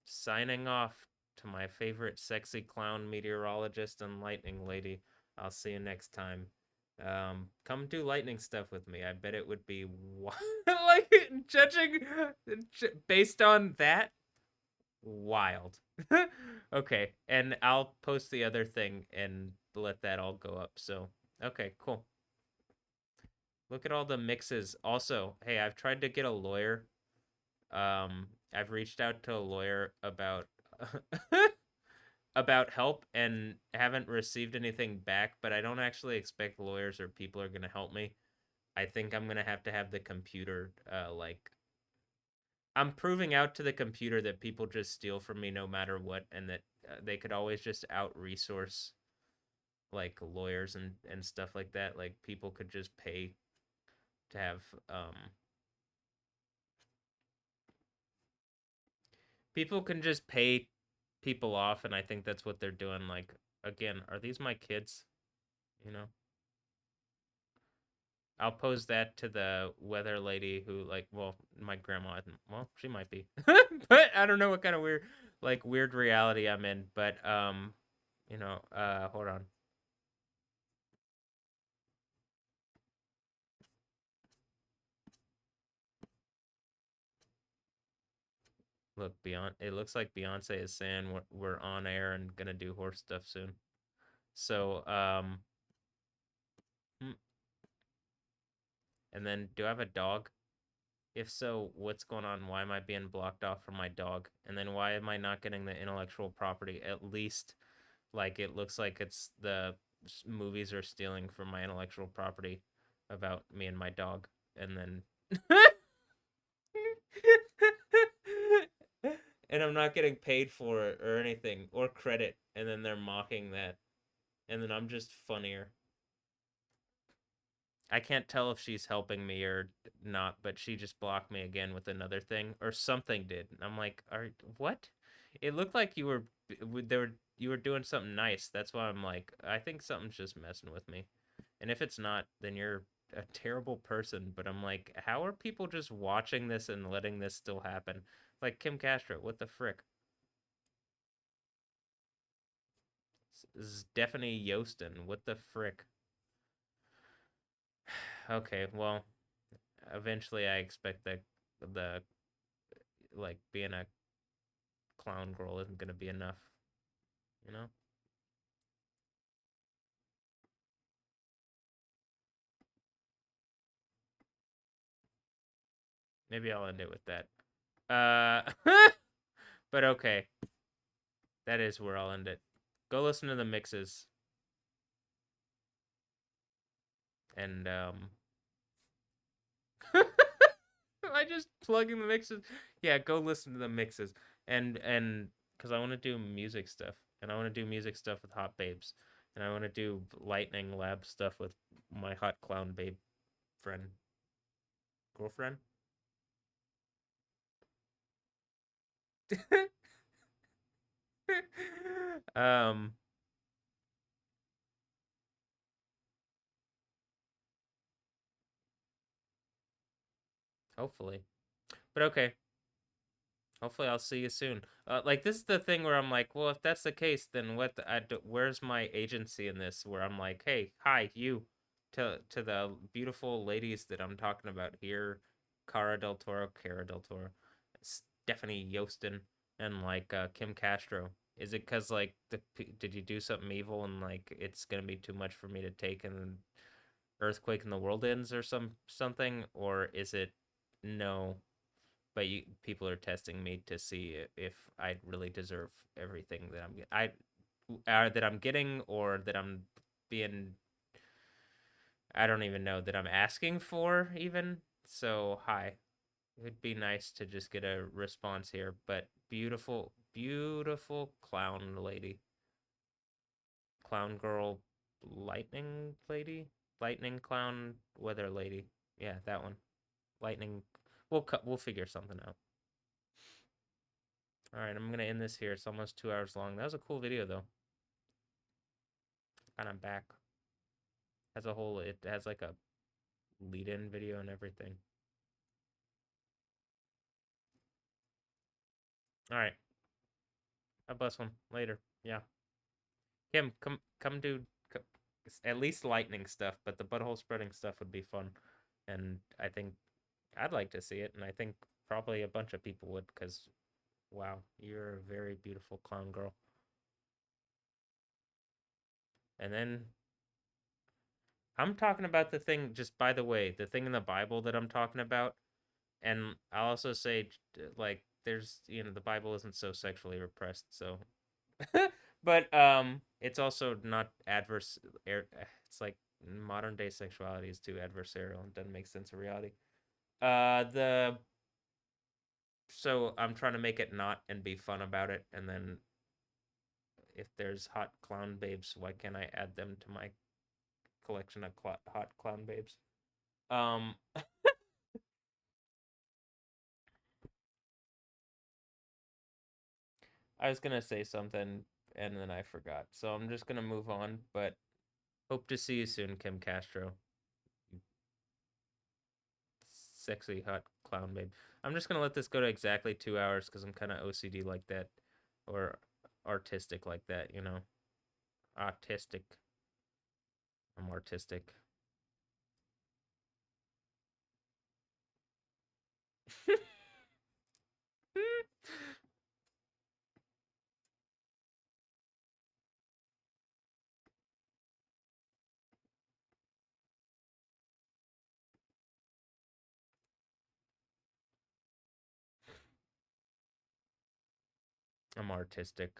Speaker 1: signing off to my favorite sexy clown meteorologist and lightning lady. I'll see you next time. Come do lightning stuff with me. I bet it would be like judging based on that, wild. Okay, and I'll post the other thing and let that all go up. So, okay, cool. Look at all the mixes. Also, hey, I've tried to get a lawyer. I've reached out to a lawyer about about help and haven't received anything back, but I don't actually expect lawyers or people are going to help me. I think I'm going to have the computer like I'm proving out to the computer that people just steal from me no matter what, and that they could always just out resource like lawyers and stuff like that. Like people could just pay to have people can just pay people off, and I think that's what they're doing. Like, again, are these my kids? You know, I'll pose that to the weather lady who, like, well, my grandma, well, she might be, but I don't know what kind of weird reality I'm in. But hold on. Look, Beyonce. It looks like Beyonce is saying we're on air and gonna do horse stuff soon. So, hmm, and then do I have a dog? If so, what's going on? Why am I being blocked off from my dog? And then why am I not getting the intellectual property? At least, like, it looks like it's the movies are stealing from my intellectual property about me and my dog. And then. And I'm not getting paid for it or anything or credit. And then they're mocking that. And then I'm just funnier. I can't tell if she's helping me or not, but she just blocked me again with another thing, or something did. I'm like, what? It looked like you were doing something nice. That's why I'm like, I think something's just messing with me. And if it's not, then you're a terrible person. But I'm like, how are people just watching this and letting this still happen? Like Kim Castro, what the frick? Stephanie Yostin, what the frick? Okay, well, eventually I expect that the like being a clown girl isn't gonna be enough, you know? Maybe I'll end it with that. Uh but okay. That is where I'll end it. Go listen to the mixes. And I just plugging the mixes. Yeah, go listen to the mixes. And because I want to do music stuff. And I want to do music stuff with Hot Babes. And I want to do Lightning Lab stuff with my hot clown babe friend, girlfriend. um, hopefully, but okay. Hopefully, I'll see you soon. Like this is the thing where I'm like, well, if that's the case, then where's my agency in this? Where I'm like, hey, hi, you, to the beautiful ladies that I'm talking about here, Cara del Toro, Stephanie Yostin, and like Kim Castro. Is it because like did you do something evil and like it's gonna be too much for me to take and then earthquake and the world ends or something, or is it no? But people are testing me to see if I really deserve everything that that I'm getting, or that I'm being, I don't even know, that I'm asking for even. So hi, it'd be nice to just get a response here. But beautiful, beautiful clown lady, clown girl, lightning lady, lightning clown weather lady. Yeah, that one. Lightning. We'll figure something out. All right, I'm gonna end this here. It's almost 2 hours long. That was a cool video though. And I'm back. As a whole, it has like a lead-in video and everything. All right, I bust one later. Yeah, Kim, come do at least lightning stuff, but the butthole spreading stuff would be fun, and I think I'd like to see it, and I think probably a bunch of people would, because wow, you're a very beautiful clown girl. And then I'm talking about the thing, just by the way, the thing in the Bible that I'm talking about. And I'll also say, like, there's, the Bible isn't so sexually repressed, so. But it's also not it's like modern day sexuality is too adversarial and doesn't make sense of reality. The So I'm trying to make it not and be fun about it, and then if there's hot clown babes, why can't I add them to my collection of hot clown babes? Um, I was gonna say something and then I forgot, so I'm just gonna move on. But hope to see you soon, Kim Castro. Sexy hot clown babe. I'm just gonna let this go to exactly 2 hours because I'm kind of OCD like that, or artistic like that. Autistic. I'm artistic. I'm artistic.